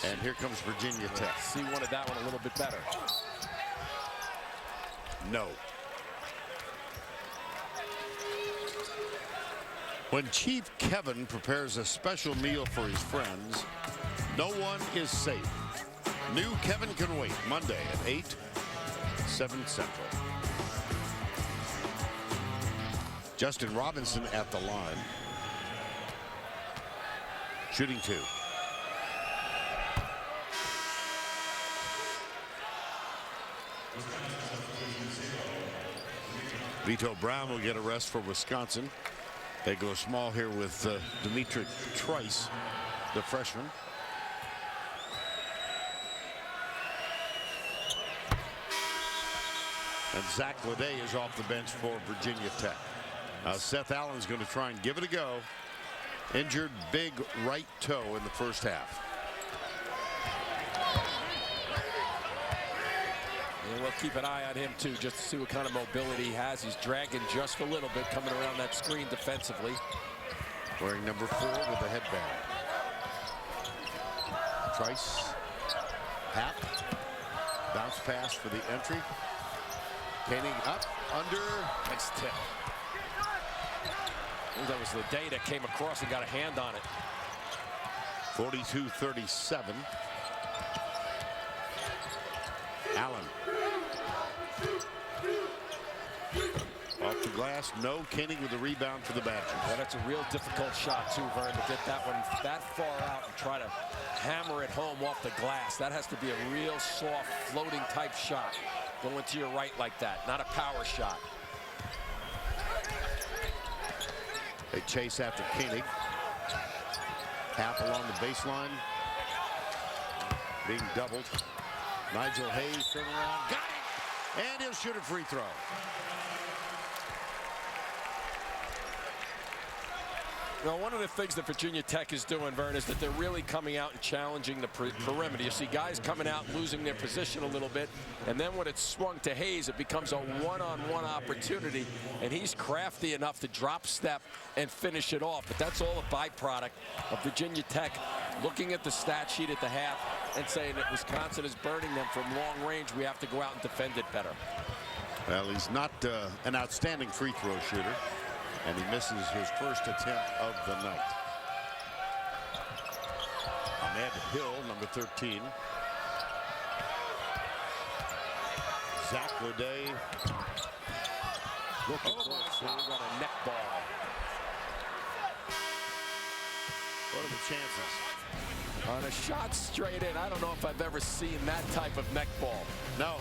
And here comes Virginia Tech. He wanted that one a little bit better. No. When Chief Kevin prepares a special meal for his friends, no one is safe. New Kevin Can Wait, Monday at 8, 7 Central. Justin Robinson at the line. Shooting 2. Vito Brown will get a rest for Wisconsin. They go small here with Dimitri Trice, the freshman. And Zach Leday is off the bench for Virginia Tech. Seth Allen's going to try and give it a go. Injured big right toe in the first half. And we'll keep an eye on him too, just to see what kind of mobility he has. He's dragging just a little bit coming around that screen defensively. Wearing number 4 with the headband. Trice. Hap. Bounce pass for the entry. Koenig up, under. Nice tip. I think that was the day that came across and got a hand on it. 42-37. Allen. Off the glass, no. Koenig with the rebound for the Badgers. Well, that's a real difficult shot too, Vern, to get that one that far out and try to hammer it home off the glass. That has to be a real soft, floating type shot. Going to your right like that, not a power shot. They chase after Koenig. Hap along the baseline. Being doubled. Nigel Hayes turn around. Got it! And he'll shoot a free throw. Well, one of the things that Virginia Tech is doing, Vern, is that they're really coming out and challenging the perimeter. You see guys coming out, losing their position a little bit, and then when it's swung to Hayes, it becomes a one-on-one opportunity, and he's crafty enough to drop step and finish it off. But that's all a byproduct of Virginia Tech looking at the stat sheet at the half and saying that Wisconsin is burning them from long range. We have to go out and defend it better. Well, he's not an outstanding free throw shooter. And he misses his first attempt of the night. Ahmed Hill, number 13. Zach Leday. Looking close. He got a neck ball. What are the chances? On a shot straight in. I don't know if I've ever seen that type of neck ball. No.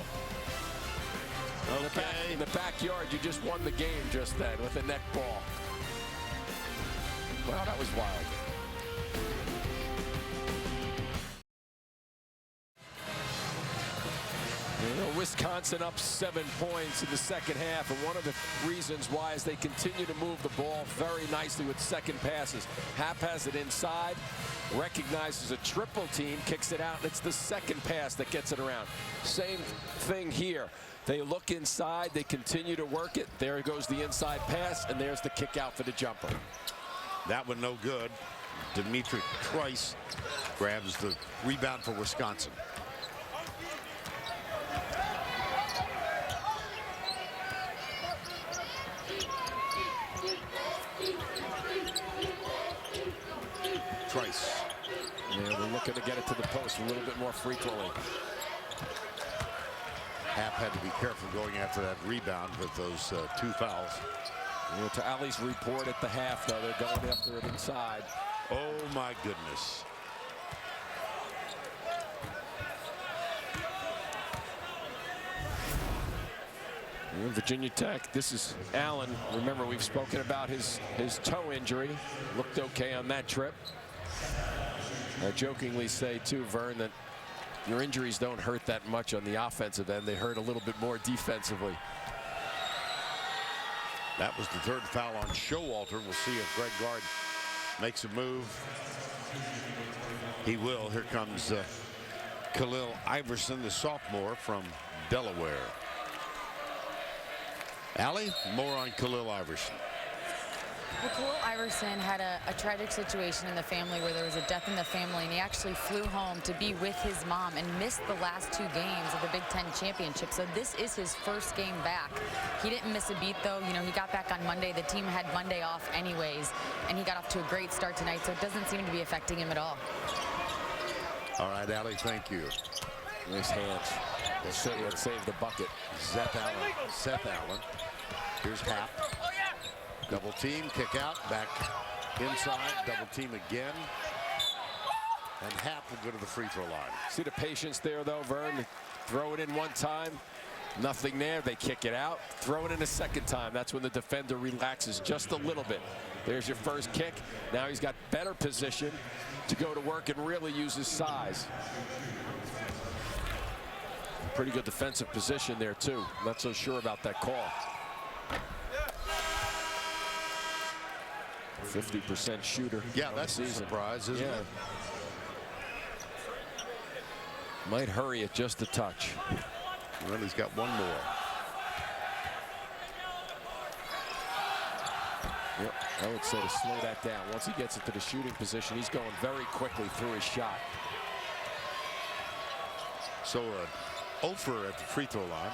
Okay. In the backyard, you just won the game just then with a net ball. Wow, that was wild. You know, Wisconsin up 7 points in the second half, and one of the reasons why is they continue to move the ball very nicely with second passes. Hap has it inside, recognizes a triple team, kicks it out, and it's the second pass that gets it around. Same thing here. They look inside, they continue to work it. There goes the inside pass, and there's the kick out for the jumper. That one no good. Dimitri Trice grabs the rebound for Wisconsin. Trice. Yeah, they're looking to get it to the post a little bit more frequently. Hap had to be careful going after that rebound with those 2 fouls. You know, to Ali's report at the half, though, they're going after it inside. Oh, my goodness. Virginia Tech, this is Allen. Remember, we've spoken about his toe injury. Looked okay on that trip. I jokingly say, too, Vern, that your injuries don't hurt that much on the offensive end. They hurt a little bit more defensively. That was the 3rd foul on Showalter. We'll see if Greg Gard makes a move. He will. Here comes Khalil Iverson, the sophomore from Delaware. Allie, more on Khalil Iverson. Well, Cole Iverson had a tragic situation in the family where there was a death in the family, and he actually flew home to be with his mom and missed the last 2 games of the Big Ten Championship. So this is his first game back. He didn't miss a beat, though. You know, he got back on Monday. The team had Monday off anyways, and he got off to a great start tonight, so it doesn't seem to be affecting him at all. All right, Allie, thank you. Nice hands. Let's save the bucket. Seth Allen. Here's Hap. Double team, kick out, back inside, double team again. And Hap will go to the free throw line. See the patience there, though, Vern. Throw it in one time. Nothing there. They kick it out. Throw it in a second time. That's when the defender relaxes just a little bit. There's your first kick. Now he's got better position to go to work and really use his size. Pretty good defensive position there, too. Not so sure about that call. 50% shooter. Yeah, that's a surprise, isn't it? Might hurry it just a touch. Well, he's got one more. Yep, I would say to slow that down. Once he gets into the shooting position, he's going very quickly through his shot. So Ofer at the free throw line.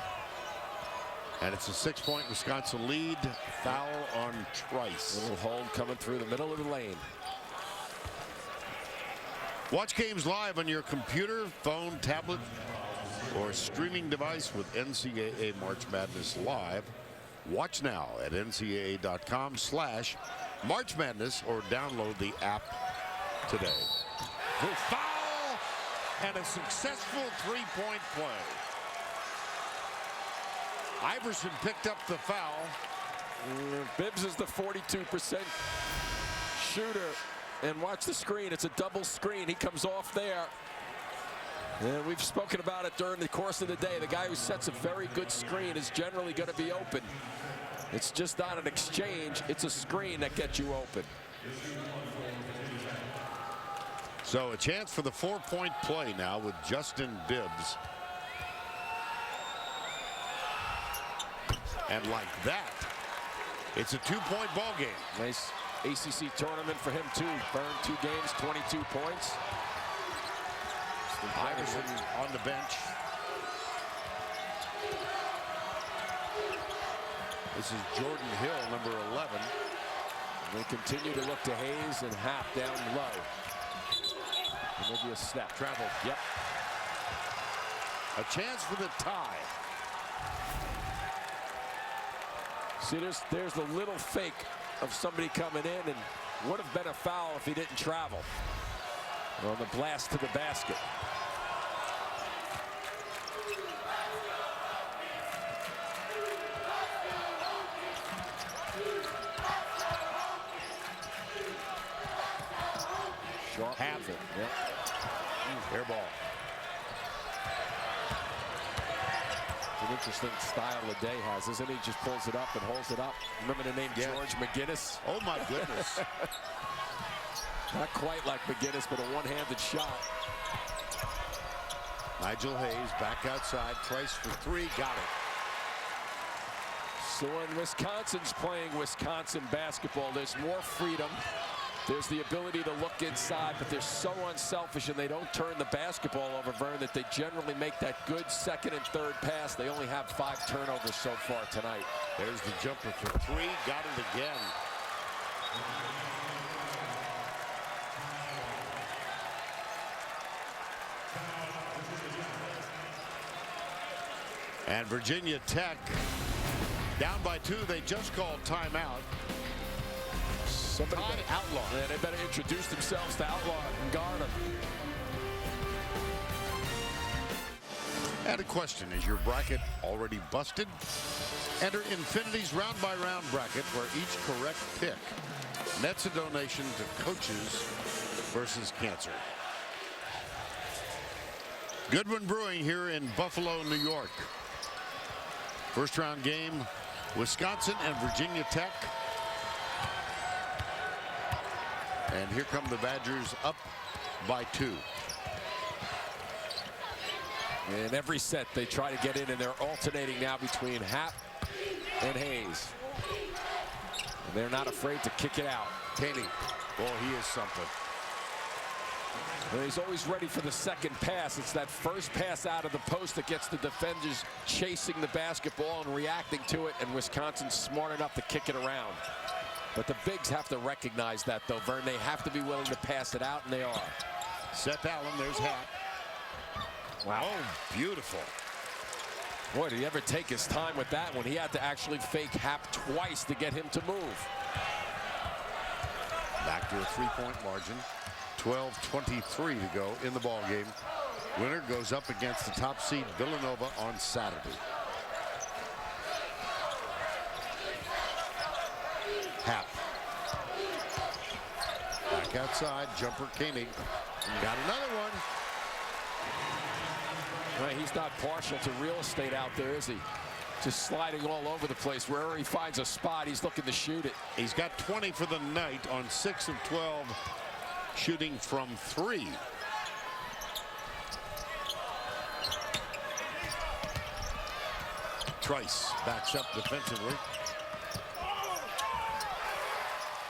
And it's a 6-point Wisconsin lead. Foul on Trice. Little hold coming through the middle of the lane. Watch games live on your computer, phone, tablet, or streaming device with NCAA March Madness Live. Watch now at ncaa.com/March Madness or download the app today. Foul and a successful 3-point play. Iverson picked up the foul. Bibbs is the 42% shooter. And watch the screen. It's a double screen. He comes off there. And we've spoken about it during the course of the day. The guy who sets a very good screen is generally going to be open. It's just not an exchange. It's a screen that gets you open. So a chance for the 4-point play now with Justin Bibbs. And like that, it's a 2-point ball game. Nice ACC tournament for him, too. Burned 2 games, 22 points. Iverson on the bench. This is Jordan Hill, number 11. They continue to look to Hayes and Hap down low. And maybe a snap. Travel. Yep. A chance for the tie. See, there's the little fake of somebody coming in, and would have been a foul if he didn't travel. On the blast to the basket. Sharp. Have it. Yep. Air ball. An interesting style that Day has, isn't he? Just pulls it up and holds it up. Remember the name George McGinnis? Oh my goodness. Not quite like McGinnis, but a one-handed shot. Nigel Hayes back outside. Trice for 3. Got it. So when Wisconsin's playing Wisconsin basketball, there's more freedom. There's the ability to look inside, but they're so unselfish and they don't turn the basketball over, Vern, that they generally make that good second and third pass. They only have 5 turnovers so far tonight. There's the jumper for 3. Got it again. And Virginia Tech down by 2. They just called timeout. Somebody Outlaw. Yeah, they better introduce themselves to Outlaw and guard them. And a question, is your bracket already busted? Enter Infinity's round-by-round bracket, where each correct pick nets a donation to Coaches versus Cancer. Goodwin Brewing here in Buffalo, New York. First round game, Wisconsin and Virginia Tech. And here come the Badgers up by 2. In every set, they try to get in, and they're alternating now between Hap and Hayes. And they're not afraid to kick it out. Koenig, boy, he is something. And he's always ready for the second pass. It's that first pass out of the post that gets the defenders chasing the basketball and reacting to it, and Wisconsin's smart enough to kick it around. But the bigs have to recognize that, though, Vern. They have to be willing to pass it out, and they are. Seth Allen, there's Hat. Wow. Oh, beautiful. Boy, did he ever take his time with that one. He had to actually fake Hap twice to get him to move. Back to a three-point margin. 12:23 to go in the ball game. Winner goes up against the top seed Villanova on Saturday. Hap. Back outside, jumper Koenig. Got another one. Well, he's not partial to real estate out there, is he? Just sliding all over the place. Wherever he finds a spot, he's looking to shoot it. He's got 20 for the night on 6 of 12 shooting from 3. Trice backs up defensively.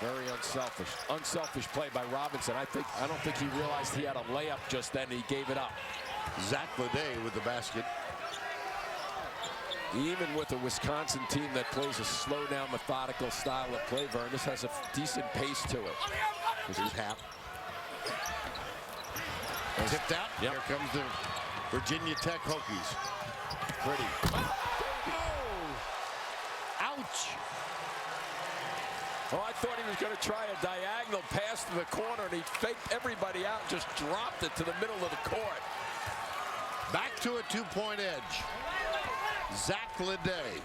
Very unselfish. Unselfish play by Robinson. I don't think he realized he had a layup just then. He gave it up. Zach Leday with the basket. Even with a Wisconsin team that plays a slow down, methodical style of play, Vern, this has a decent pace to it. This is Hap. Tipped out. Yep. Here comes the Virginia Tech Hokies. Pretty. Ouch. Oh, I thought he was going to try a diagonal pass to the corner, and he faked everybody out and just dropped it to the middle of the court. Back to a 2-point edge. Zach Leday.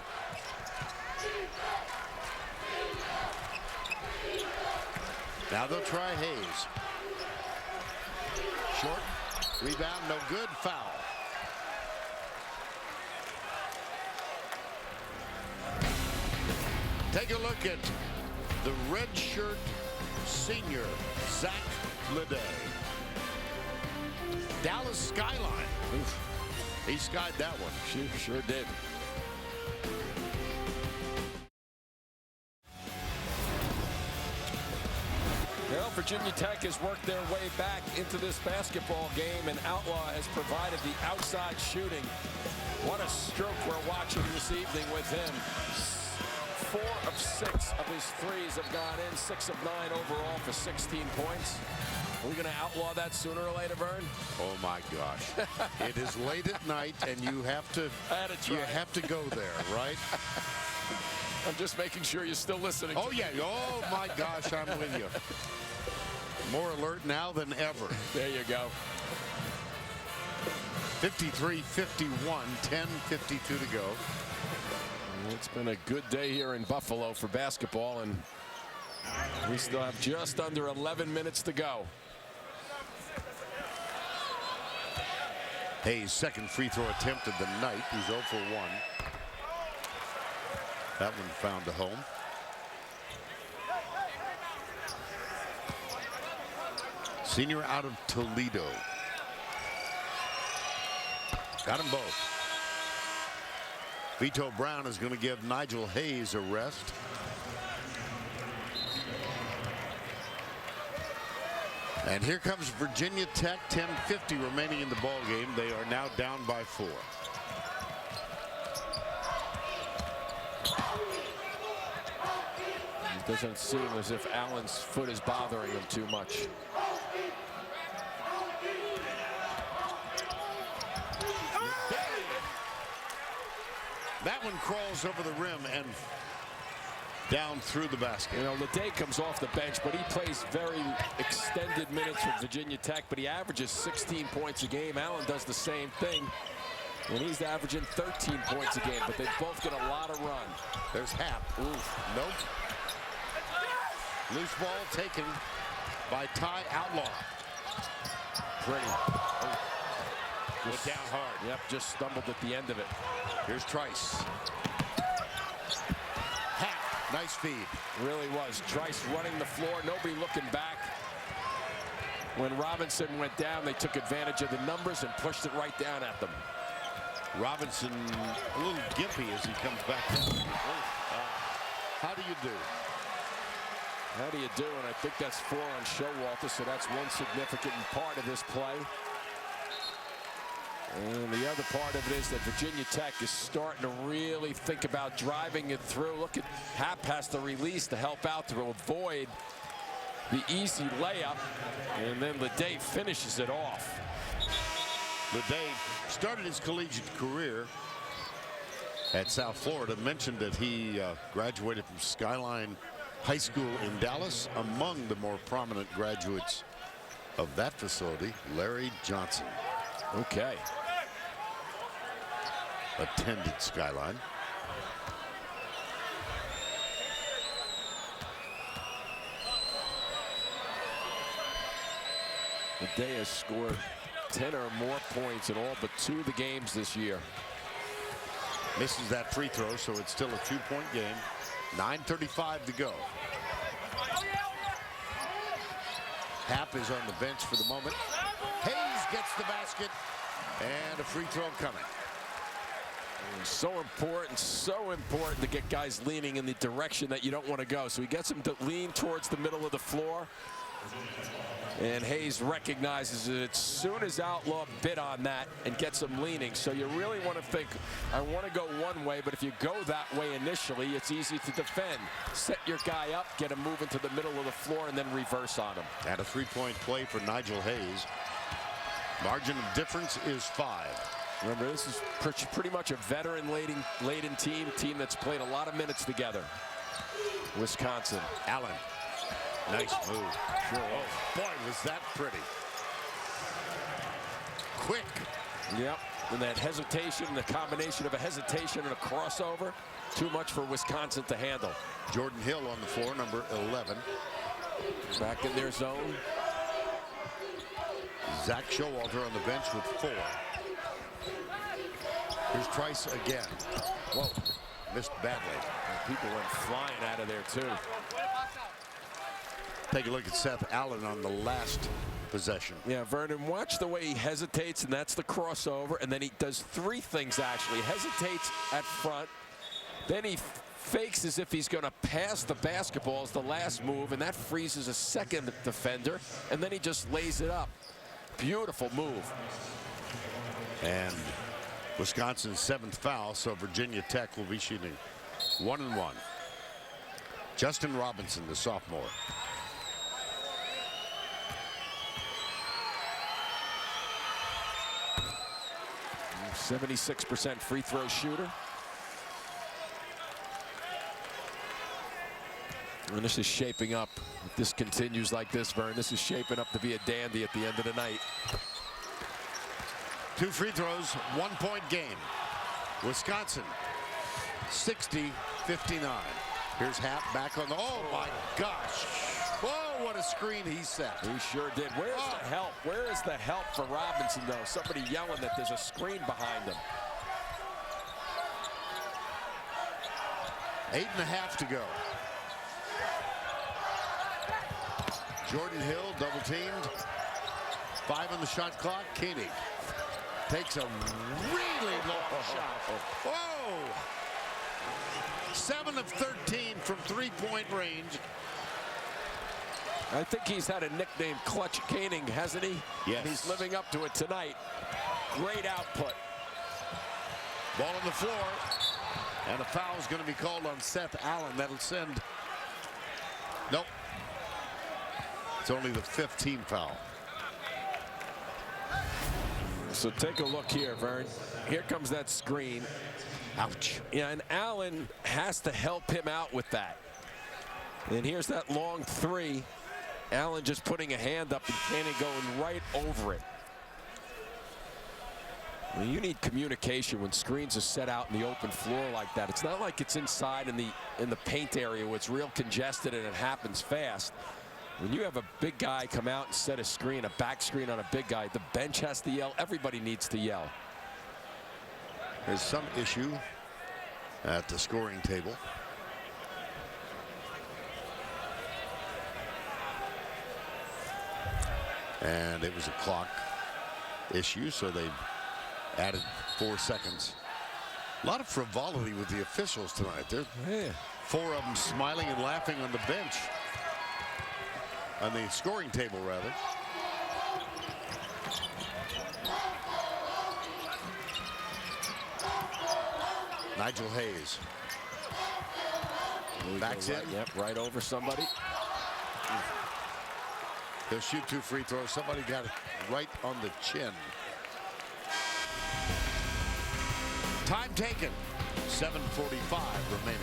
Now they'll try Hayes. Short. Rebound, no good. Foul. Take a look at the redshirt senior, Zach Leday. Dallas skyline. Oof. He skied that one. Sure did. Well, Virginia Tech has worked their way back into this basketball game, and Outlaw has provided the outside shooting. What a stroke we're watching this evening with him. 4 of 6 of his threes have gone in, 6 of 9 overall for 16 points. Are we going to outlaw that sooner or later, Vern? Oh my gosh. It is late at night and you have to go there, right? I'm just making sure you're still listening. Oh yeah. Oh my gosh, I'm with you. More alert now than ever. There you go. 53-51, 10:52 to go. It's been a good day here in Buffalo for basketball, and we still have just under 11 minutes to go. Hayes' second free throw attempt of the night. He's 0 for 1. That one found a home. Senior out of Toledo. Got them both. Vito Brown is going to give Nigel Hayes a rest. And here comes Virginia Tech. 10:50 remaining in the ball game. They are now down by 4. It doesn't seem as if Allen's foot is bothering him too much. That one crawls over the rim and down through the basket. You know, Leday comes off the bench, but he plays very extended minutes for Virginia Tech, but he averages 16 points a game. Allen does the same thing, and he's averaging 13 points a game, but they both get a lot of run. There's Hap. Oof. Nope. Loose ball taken by Ty Outlaw. Pretty. Oh. Went down hard. Yep, just stumbled at the end of it. Here's Trice. Hap, nice feed. Really was. Trice running the floor, nobody looking back. When Robinson went down, they took advantage of the numbers and pushed it right down at them. Robinson a little gimpy as he comes back down. How do you do? How do you do? And I think that's 4 on Showalter, so that's one significant part of this play. And the other part of it is that Virginia Tech is starting to really think about driving it through. Look at Happ has to release to help out to avoid the easy layup. And then Leday finishes it off. Leday started his collegiate career at South Florida. Mentioned that he graduated from Skyline High School in Dallas. Among the more prominent graduates of that facility, Larry Johnson. Okay. Attended Skyline. Leday has scored 10 or more points in all but 2 of the games this year. Misses that free throw, so it's still a 2-point game. 9:35 to go. Happ is on the bench for the moment. Hayes gets the basket, and a free throw coming. So important to get guys leaning in the direction that you don't want to go. So he gets them to lean towards the middle of the floor. And Hayes recognizes it as soon as Outlaw bit on that and gets them leaning. So you really want to think, I want to go one way, but if you go that way initially, it's easy to defend. Set your guy up, get him moving to the middle of the floor, and then reverse on him. And a 3-point play for Nigel Hayes. Margin of difference is 5. Remember, this is pretty much a veteran-laden team that's played a lot of minutes together. Wisconsin. Allen. Nice move. Sure. Oh, boy, was that pretty. Quick. Yep. And that hesitation, the combination of a hesitation and a crossover, too much for Wisconsin to handle. Jordan Hill on the floor, number 11. Back in their zone. Zach Showalter on the bench with 4. Here's Trice again. Whoa. Missed badly. And people went flying out of there, too. Take a look at Seth Allen on the last possession. Yeah, Vernon, watch the way he hesitates, and that's the crossover. And then he does 3 things, actually. Hesitates at front. Then he fakes as if he's going to pass the basketball as the last move, and that freezes a second defender. And then he just lays it up. Beautiful move. And Wisconsin's 7th foul, so Virginia Tech will be shooting 1-1. Justin Robinson, the sophomore. 76% free throw shooter. And this is shaping up. If this continues like this, Vern, this is shaping up to be a dandy at the end of the night. 2 free throws, 1-point game. Wisconsin, 60-59. Here's Happ back on the, oh my gosh. Whoa, what a screen he set. He sure did. Where's the help? Where is the help for Robinson, though? Somebody yelling that there's a screen behind him. 8.5 to go. Jordan Hill double teamed. 5 on the shot clock. Koenig takes a really long shot. Whoa! 7 of 13 from 3-point range. I think he's had a nickname, Clutch Koenig, hasn't he? Yes. And he's living up to it tonight. Great output. Ball on the floor. And a foul is going to be called on Seth Allen. That'll send. Nope. It's only the 5th team foul. So take a look here, Vern. Here comes that screen. Ouch. Yeah, and Allen has to help him out with that. And here's that long 3. Allen just putting a hand up and Koenig going right over it. Well, you need communication when screens are set out in the open floor like that. It's not like it's inside in the paint area where it's real congested and it happens fast. When you have a big guy come out and set a screen, a back screen on a big guy, the bench has to yell. Everybody needs to yell. There's some issue at the scoring table. And it was a clock issue, so they added 4 seconds. A lot of frivolity with the officials tonight. There, 4 of them smiling and laughing on the bench. on the scoring table, rather. Nigel Hayes. Backs in. Yep, right over somebody. He'll shoot 2 free throws. Somebody got it right on the chin. Time taken. 7:45 remaining.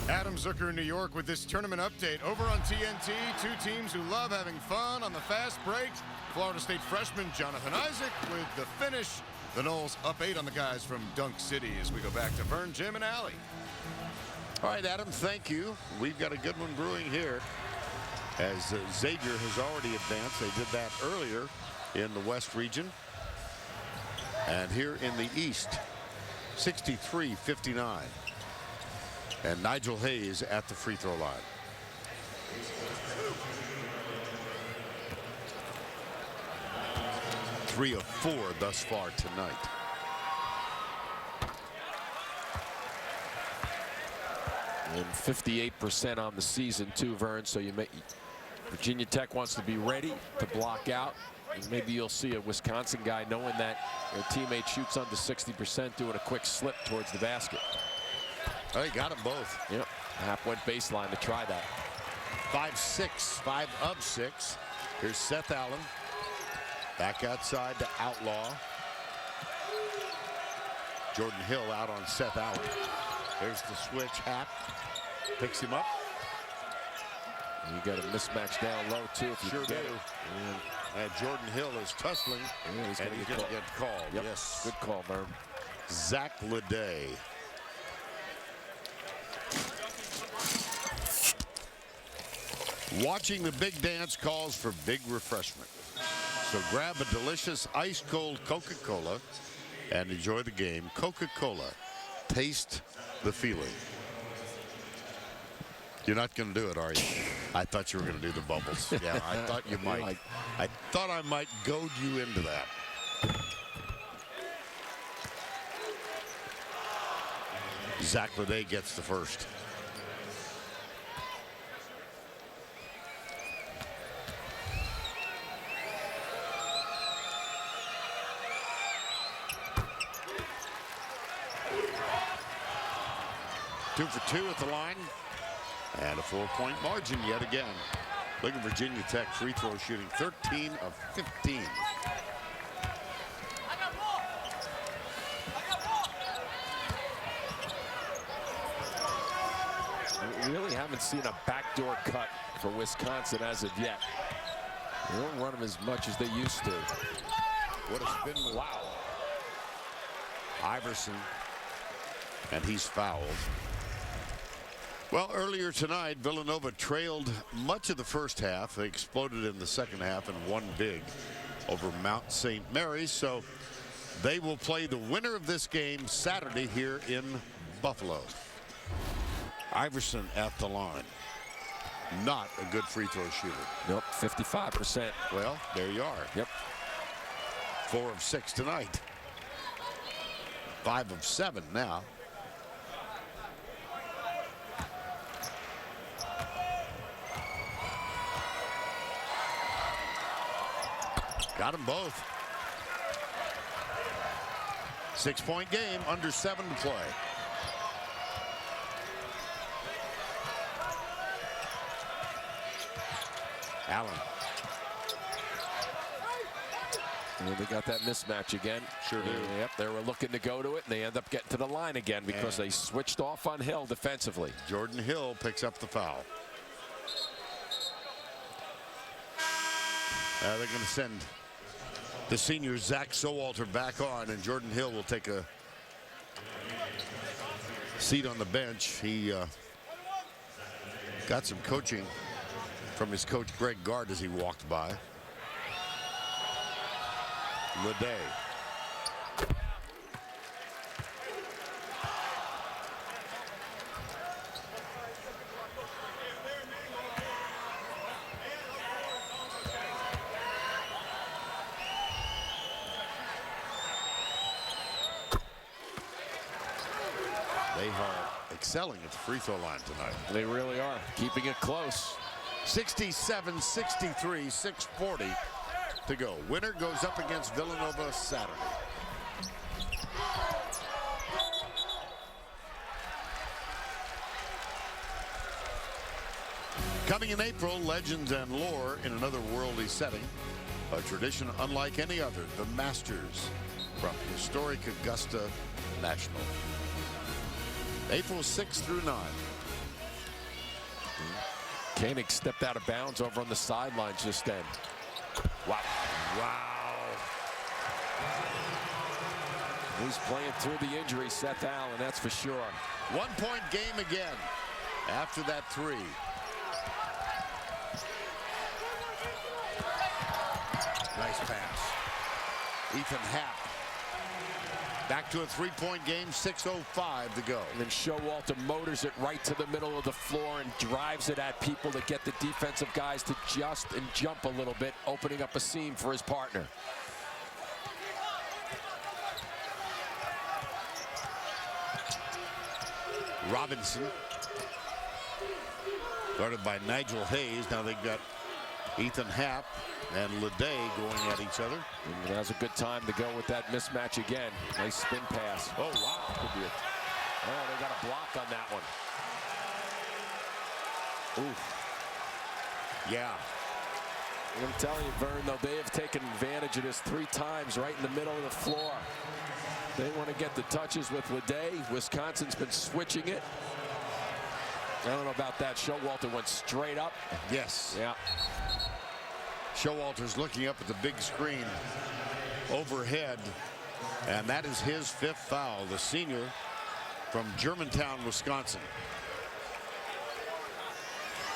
Adam Zucker in New York with this tournament update. Over on TNT, 2 teams who love having fun on the fast break. Florida State freshman Jonathan Isaac with the finish. The Noles up 8 on the guys from Dunk City as we go back to Vern, Jim, and Allie. All right, Adam, thank you. We've got a good one brewing here as Xavier has already advanced. They did that earlier in the West region. And here in the East, 63-59. And Nigel Hayes at the free throw line. Three of 4 thus far tonight. And 58% on the season too, Vern. So Virginia Tech wants to be ready to block out. And maybe you'll see a Wisconsin guy knowing that their teammate shoots under 60% doing a quick slip towards the basket. Oh, he got them both. Yep. Hap went baseline to try that. 5-6, 5 of 6. Here's Seth Allen. Back outside to Outlaw. Jordan Hill out on Seth Allen. There's the switch. Hap picks him up. You got a mismatch down low too if you Sure get do. it. And Jordan Hill is tussling. Yeah, he's going to get called. Yep. Yes. Good call, Vern. Zach Leday. Watching the big dance calls for big refreshment. So grab a delicious ice cold Coca-Cola and enjoy the game. Coca-Cola. Taste the feeling. You're not going to do it, are you? I thought you were going to do the bubbles. Yeah, I thought you might. I thought I might goad you into that. Zach Leday gets the first. Two for 2 at the line. And a 4-point margin yet again. Look at Virginia Tech free throw shooting 13 of 15. We really haven't seen a backdoor cut for Wisconsin as of yet. They don't run them as much as they used to. What a spin. Wow. Iverson. And he's fouled. Well, earlier tonight, Villanova trailed much of the first half. They exploded in the second half and won big over Mount St. Mary's. So they will play the winner of this game Saturday here in Buffalo. Iverson at the line. Not a good free throw shooter. Nope, 55%. Well, there you are. Yep. 4 of 6 tonight. 5 of 7 now. Got them both. 6-point game, under 7 to play. Allen. And they got that mismatch again. Sure do. Yep, they were looking to go to it, and they end up getting to the line again because they switched off on Hill defensively. Jordan Hill picks up the foul. They're going to send the senior Zach Sowalter back on, and Jordan Hill will take a seat on the bench. He got some coaching from his coach Greg Gard as he walked by. Leday. They are excelling at the free throw line tonight. They really are, keeping it close. 67-63, 6:40 to go. Winner goes up against Villanova Saturday. Coming in April, legends and lore in another worldly setting. A tradition unlike any other, the Masters from historic Augusta National. April 6 through 9. Koenig stepped out of bounds over on the sidelines just then. Wow. Wow. He's playing through the injury, Seth Allen, that's for sure. 1 point game again after that three. Nice pass. Ethan Happ. Back to a 3-point game, 6:05 to go. And then Showalter motors it right to the middle of the floor and drives it at people to get the defensive guys to adjust and jump a little bit, opening up a seam for his partner. Robinson. Guarded by Nigel Hayes. Now they've got Ethan Happ and Leday going at each other. And now's a good time to go with that mismatch again. Nice spin pass. Oh, wow. Could be they got a block on that one. Ooh. Yeah. I'm telling you, Vern, though, they have taken advantage of this 3 times right in the middle of the floor. They want to get the touches with Leday. Wisconsin's been switching it. I don't know about that. Showalter went straight up. Yes. Yeah. Showalter's looking up at the big screen overhead, and that is his 5th foul. The senior from Germantown, Wisconsin.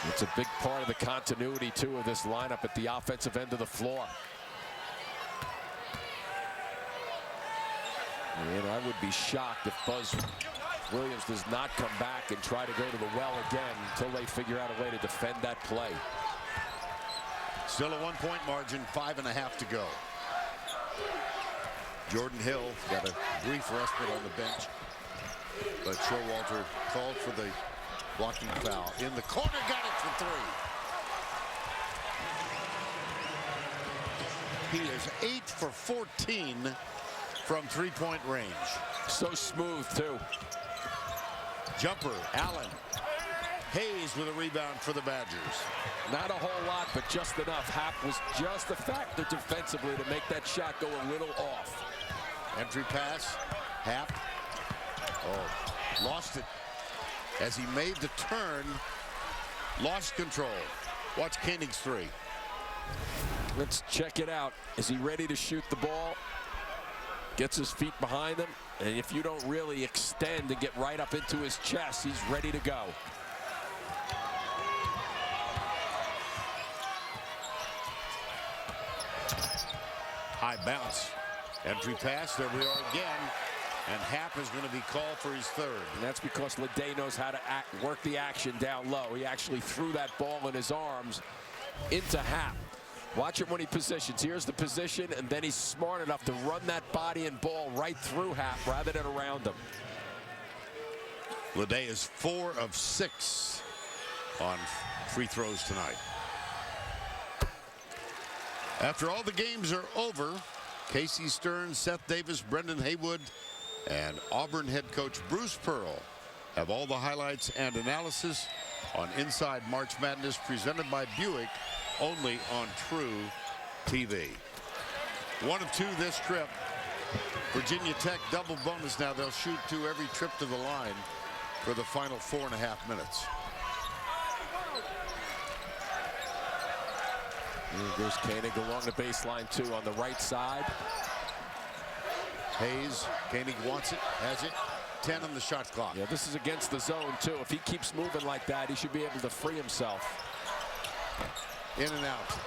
It's a big part of the continuity, too, of this lineup at the offensive end of the floor. And I would be shocked if Buzz Williams does not come back and try to go to the well again until they figure out a way to defend that play. Still a 1-point margin, 5.5 to go. Jordan Hill got a brief respite on the bench, but Showalter called for the blocking foul. In the corner, got it for 3. He is 8 for 14 from 3-point range. So smooth, too. Jumper, Allen. Hayes with a rebound for the Badgers. Not a whole lot, but just enough. Happ was just a factor defensively to make that shot go a little off. Entry pass, Happ. Oh, lost it as he made the turn. Lost control. Watch Koenig's 3. Let's check it out. Is he ready to shoot the ball? Gets his feet behind him, and if you don't really extend and get right up into his chest, he's ready to go. High bounce. Entry pass. There we are again. And Happ is going to be called for his 3rd. And that's because Leday knows how to work the action down low. He actually threw that ball in his arms into Happ. Watch it when he positions. Here's the position, and then he's smart enough to run that body and ball right through Happ rather than around him. Leday is 4 of 6 on free throws tonight. After all the games are over, Casey Stearns, Seth Davis, Brendan Haywood, and Auburn head coach Bruce Pearl have all the highlights and analysis on Inside March Madness, presented by Buick, only on True TV. 1 of 2 this trip. Virginia Tech double bonus now. They'll shoot 2 every trip to the line for the final 4.5 minutes. Here goes Koenig along the baseline, too, on the right side. Hayes, Koenig wants it, has it. 10 on the shot clock. Yeah, this is against the zone, too. If he keeps moving like that, he should be able to free himself. In and out.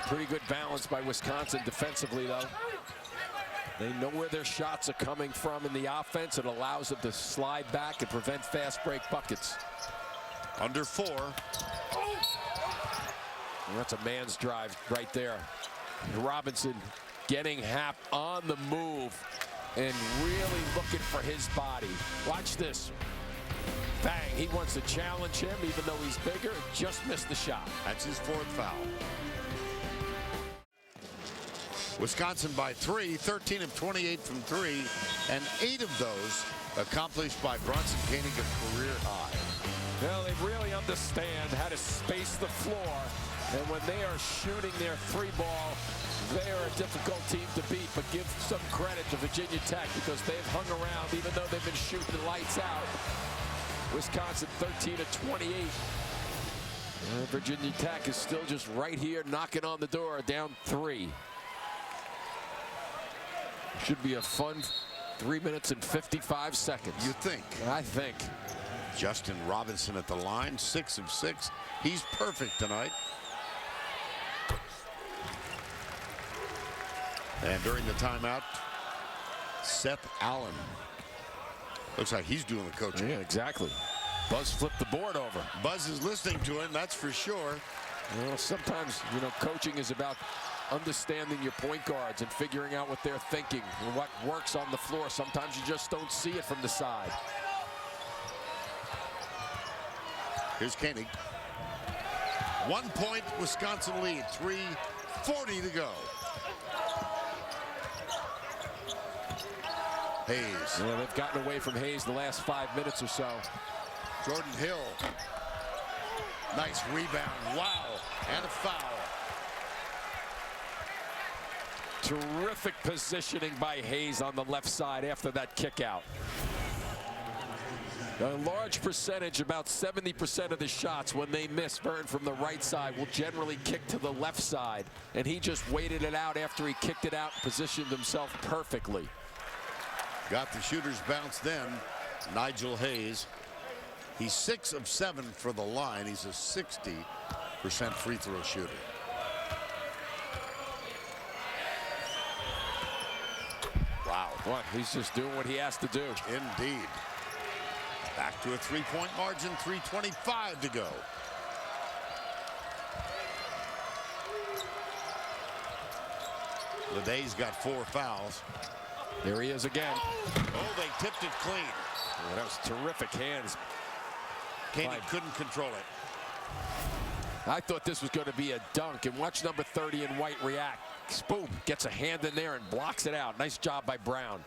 Pretty good balance by Wisconsin defensively, though. They know where their shots are coming from in the offense. It allows them to slide back and prevent fast break buckets. Under 4. And that's a man's drive right there. Robinson getting Happ on the move and really looking for his body. Watch this. Bang, he wants to challenge him even though he's bigger. Just missed the shot. That's his 4th foul. Wisconsin by 3, 13 of 28 from 3, and 8 of those accomplished by Bronson Koenig, a career high. Well, they really understand how to space the floor, and when they are shooting their 3-ball, they are a difficult team to beat. But give some credit to Virginia Tech because they've hung around even though they've been shooting the lights out. Wisconsin 13 of 28. And Virginia Tech is still just right here knocking on the door, down 3. Should be a fun 3 minutes and 55 seconds. You think? I think. Justin Robinson at the line, 6 of 6. He's perfect tonight. And during the timeout, Seth Allen. Looks like he's doing the coaching. Yeah, exactly. Buzz flipped the board over. Buzz is listening to him, that's for sure. Well, sometimes, you know, coaching is about understanding your point guards and figuring out what they're thinking and what works on the floor. Sometimes you just don't see it from the side. Here's Koenig. 1 point Wisconsin lead, 3:40 to go. Hayes. Yeah, they've gotten away from Hayes the last 5 minutes or so. Jordan Hill. Nice rebound. Wow. And a foul. Terrific positioning by Hayes on the left side after that kick out. A large percentage, about 70% of the shots when they miss, Vern, from the right side will generally kick to the left side. And he just waited it out after he kicked it out and positioned himself perfectly. Got the shooter's bounce then. Nigel Hayes. He's 6 of 7 for the line. He's a 60% free throw shooter. Wow. What? He's just doing what he has to do. Indeed. Back to a 3-point margin, 3:25 to go. Leday's got 4 fouls. There he is again. Oh, they tipped it clean. Yeah, that was terrific hands. Koenig couldn't control it. I thought this was going to be a dunk, and watch number 30 in white react. Boom, gets a hand in there and blocks it out. Nice job by Brown.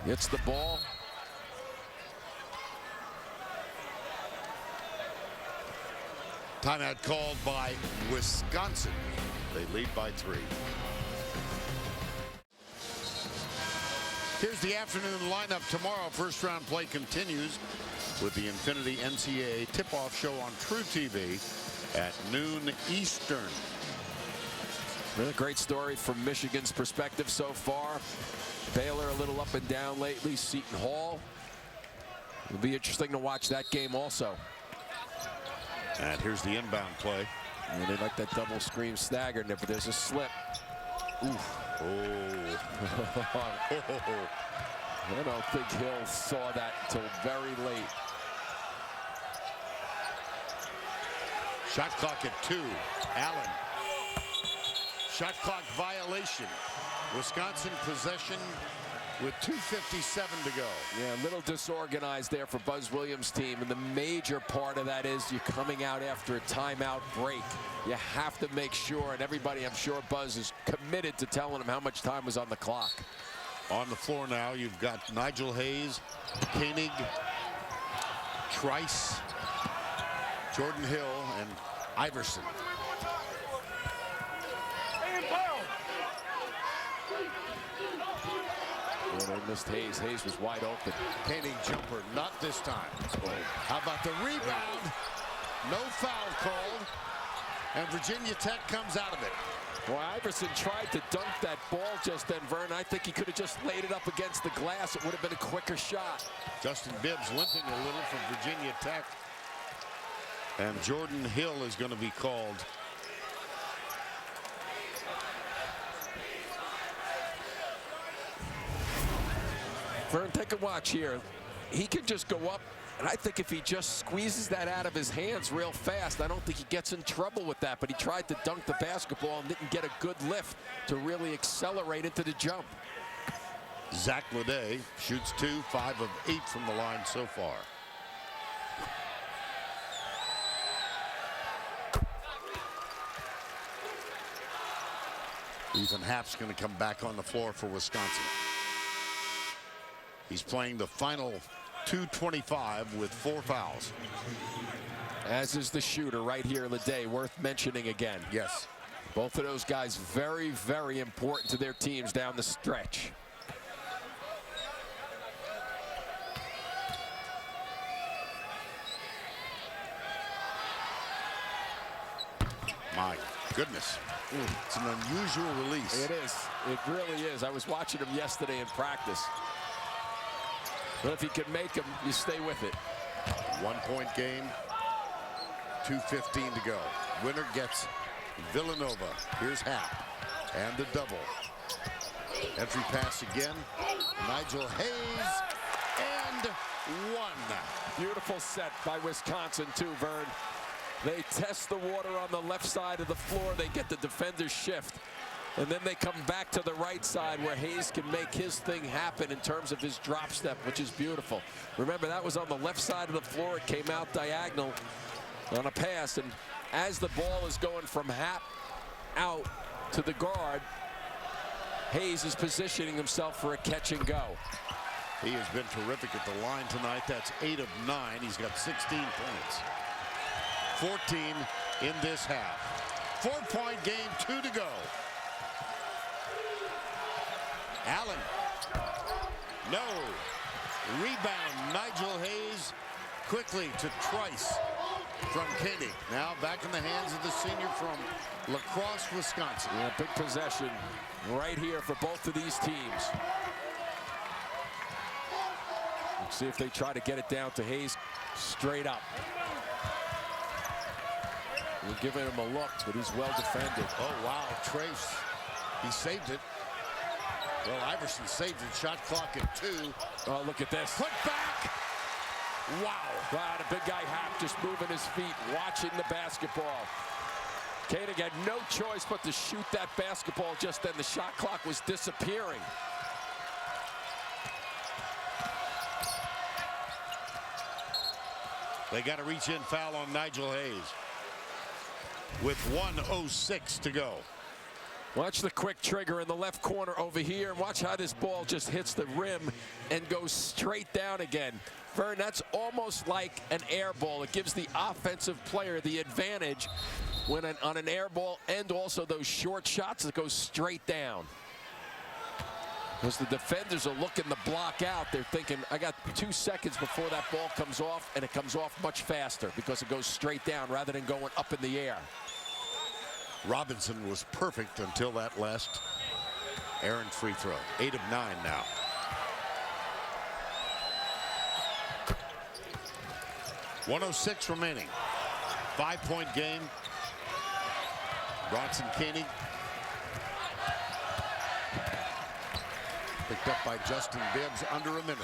Hits the ball. Timeout called by Wisconsin. They lead by 3. Here's the afternoon lineup tomorrow. First round play continues with the Infinity NCAA tip-off show on True TV at noon Eastern. Really great story from Michigan's perspective so far. Baylor a little up and down lately. Seton Hall. It'll be interesting to watch that game also. And here's the inbound play. And they like that double screen stagger, but there's a slip. Oof. Oh. I don't think Hill saw that until very late. Shot clock at 2. Allen. Shot clock violation. Wisconsin possession with 2:57 to go. Yeah, a little disorganized there for Buzz Williams' team, and the major part of that is you're coming out after a timeout break. You have to make sure, and everybody, I'm sure Buzz is committed to telling them how much time was on the clock. On the floor now, you've got Nigel Hayes, Koenig, Trice, Jordan Hill, and Iverson. Well, they missed Hayes. Hayes was wide open. Koenig jumper, not this time. How about the rebound? No foul called, and Virginia Tech comes out of it. Well, Iverson tried to dunk that ball just then, Vern. I think he could have just laid it up against the glass. It would have been a quicker shot. Justin Bibbs limping a little from Virginia Tech. And Jordan Hill is going to be called. Vern, take a watch here. He can just go up, and I think if he just squeezes that out of his hands real fast, I don't think he gets in trouble with that. But he tried to dunk the basketball and didn't get a good lift to really accelerate into the jump. Zach Leday shoots 2, 5 of 8 from the line so far. Ethan Happ's going to come back on the floor for Wisconsin. He's playing the final 2:25 with 4 fouls. As is the shooter right here, Leday, worth mentioning again. Yes. Both of those guys very, very important to their teams down the stretch. My goodness. It's an unusual release. It is. It really is. I was watching him yesterday in practice. But if you can make them, you stay with it. 1-point game. 2:15 to go. Winner gets Villanova. Here's Happ. And the double. Entry pass again. Nigel Hayes. And 1. Beautiful set by Wisconsin, too, Vern. They test the water on the left side of the floor. They get the defenders shift. And then they come back to the right side where Hayes can make his thing happen in terms of his drop step, which is beautiful. Remember, that was on the left side of the floor. It came out diagonal on a pass. And as the ball is going from Happ out to the guard, Hayes is positioning himself for a catch and go. He has been terrific at the line tonight. That's 8 of 9. He's got 16 points. 14 in this half. 4-point game, 2 to go. Allen. No. Rebound. Nigel Hayes quickly to Trice from Koenig. Now back in the hands of the senior from La Crosse, Wisconsin. Yeah, big possession right here for both of these teams. Let's see if they try to get it down to Hayes straight up. We're giving him a look, but he's well defended. Oh, wow. Trace. He saved it. Well, Iverson saved it. Shot clock at 2. Oh, look at this. Put back. Wow. Wow, the big guy Happ just moving his feet, watching the basketball. Koenig had no choice but to shoot that basketball just then. The shot clock was disappearing. They got a reach-in foul on Nigel Hayes with 1:06 to go. Watch the quick trigger in the left corner over here. Watch how this ball just hits the rim and goes straight down again. Vern, that's almost like an air ball. It gives the offensive player the advantage when on an air ball, and also those short shots that go straight down. Because the defenders are looking the block out. They're thinking, I got 2 seconds before that ball comes off, and it comes off much faster because it goes straight down rather than going up in the air. Robinson was perfect until that last errant free throw. 8 of 9 now. .106 remaining. 5-point game. Bronson Koenig. Picked up by Justin Bibbs under a minute.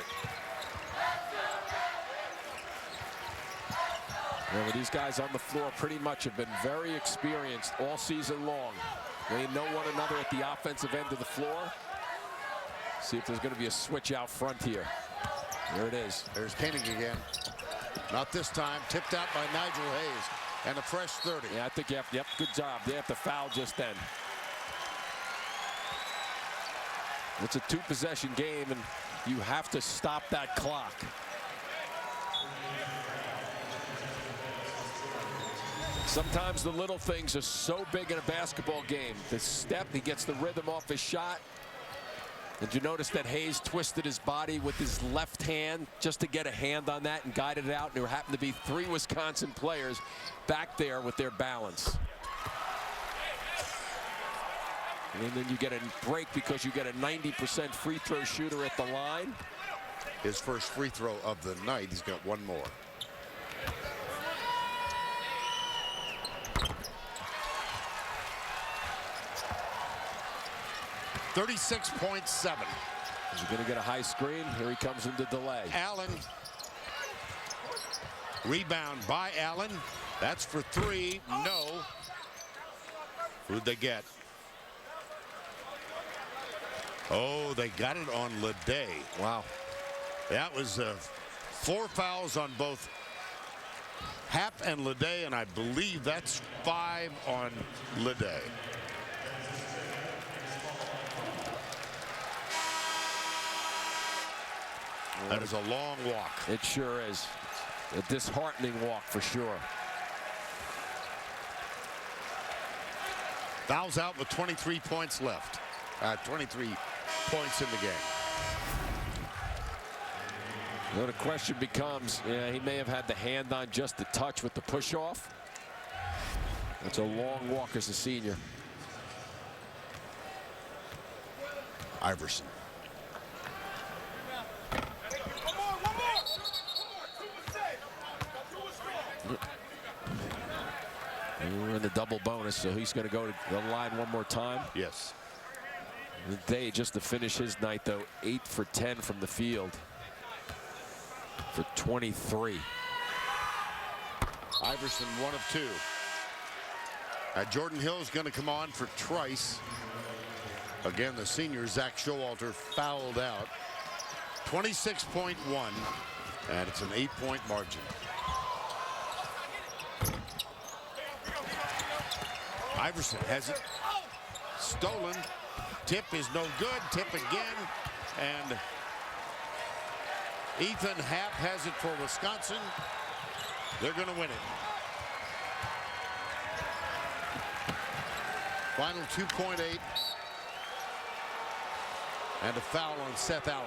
Well, these guys on the floor pretty much have been very experienced all season long. They know one another at the offensive end of the floor. See if there's going to be a switch out front here. There it is. There's Koenig again. Not this time. Tipped out by Nigel Hayes. And a fresh 30. Yeah, I think you have, yep, good job. They have to foul just then. It's a 2-possession game, and you have to stop that clock. Sometimes the little things are so big in a basketball game. The step, he gets the rhythm off his shot. Did you notice that Hayes twisted his body with his left hand just to get a hand on that and guided it out? And there happened to be 3 Wisconsin players back there with their balance. And then you get a break because you get a 90% free throw shooter at the line. His first free throw of the night. He's got 1 more. .36.7. Is he going to get a high screen? Here he comes into delay. Allen. Rebound by Allen. That's for 3. No. Who'd they get? Oh, they got it on Leday. Wow. That was 4 fouls on both Happ and Leday, and I believe that's 5 on Leday. That is a long walk. It sure is. A disheartening walk for sure. Fouls out with 23 points left. 23 points in the game. Well, the question becomes, yeah, he may have had the hand on just a touch with the push off. That's a long walk as a senior. Iverson. We're in the double bonus, so he's going to go to the line one more time. Yes. Day just to finish his night, though, 8 for 10 from the field for 23. Iverson 1 of 2. Jordan Hill is going to come on for Trice. Again, the senior Zach Showalter fouled out. 26.1, and it's an 8-point margin. Iverson has it stolen. Tip is no good. Tip again, and Ethan Happ has it for Wisconsin. They're going to win it. Final 2.8. And a foul on Seth Allen.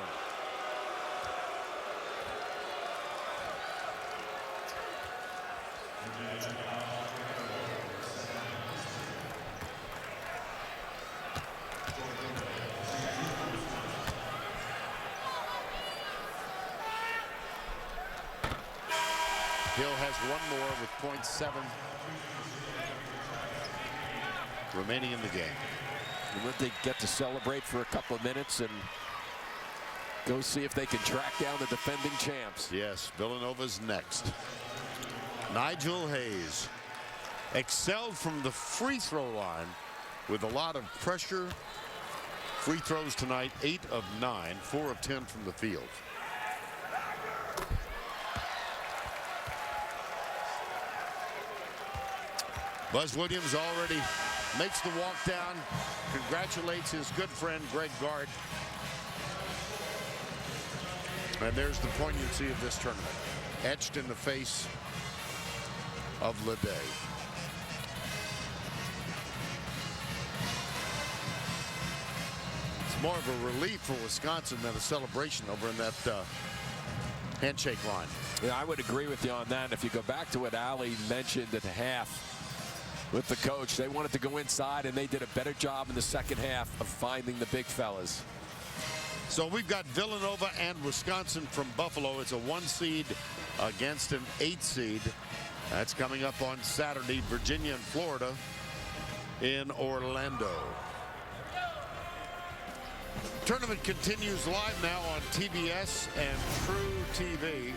Hill has one more with .7 remaining in the game. And would they get to celebrate for a couple of minutes and go see if they can track down the defending champs? Yes, Villanova's next. Nigel Hayes excelled from the free throw line with a lot of pressure. Free throws tonight, 8 of 9, 4 of 10 from the field. Buzz Williams already makes the walk down, congratulates his good friend Greg Gard. And there's the poignancy of this tournament, etched in the face of Leday. It's more of a relief for Wisconsin than a celebration over in that handshake line. Yeah, I would agree with you on that. If you go back to what Allie mentioned at the half with the coach, they wanted to go inside, and they did a better job in the second half of finding the big fellas. So we've got Villanova and Wisconsin from Buffalo. It's a 1 seed against an 8 seed. That's coming up on Saturday. Virginia and Florida in Orlando. Tournament continues live now on TBS and True TV.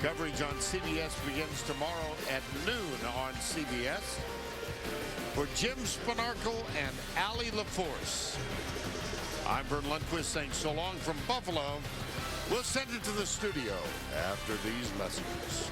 Coverage on CBS begins tomorrow at noon on CBS. For Jim Spanarkel and Allie LaForce, I'm Vern Lundquist saying so long from Buffalo. We'll send it to the studio after these messages.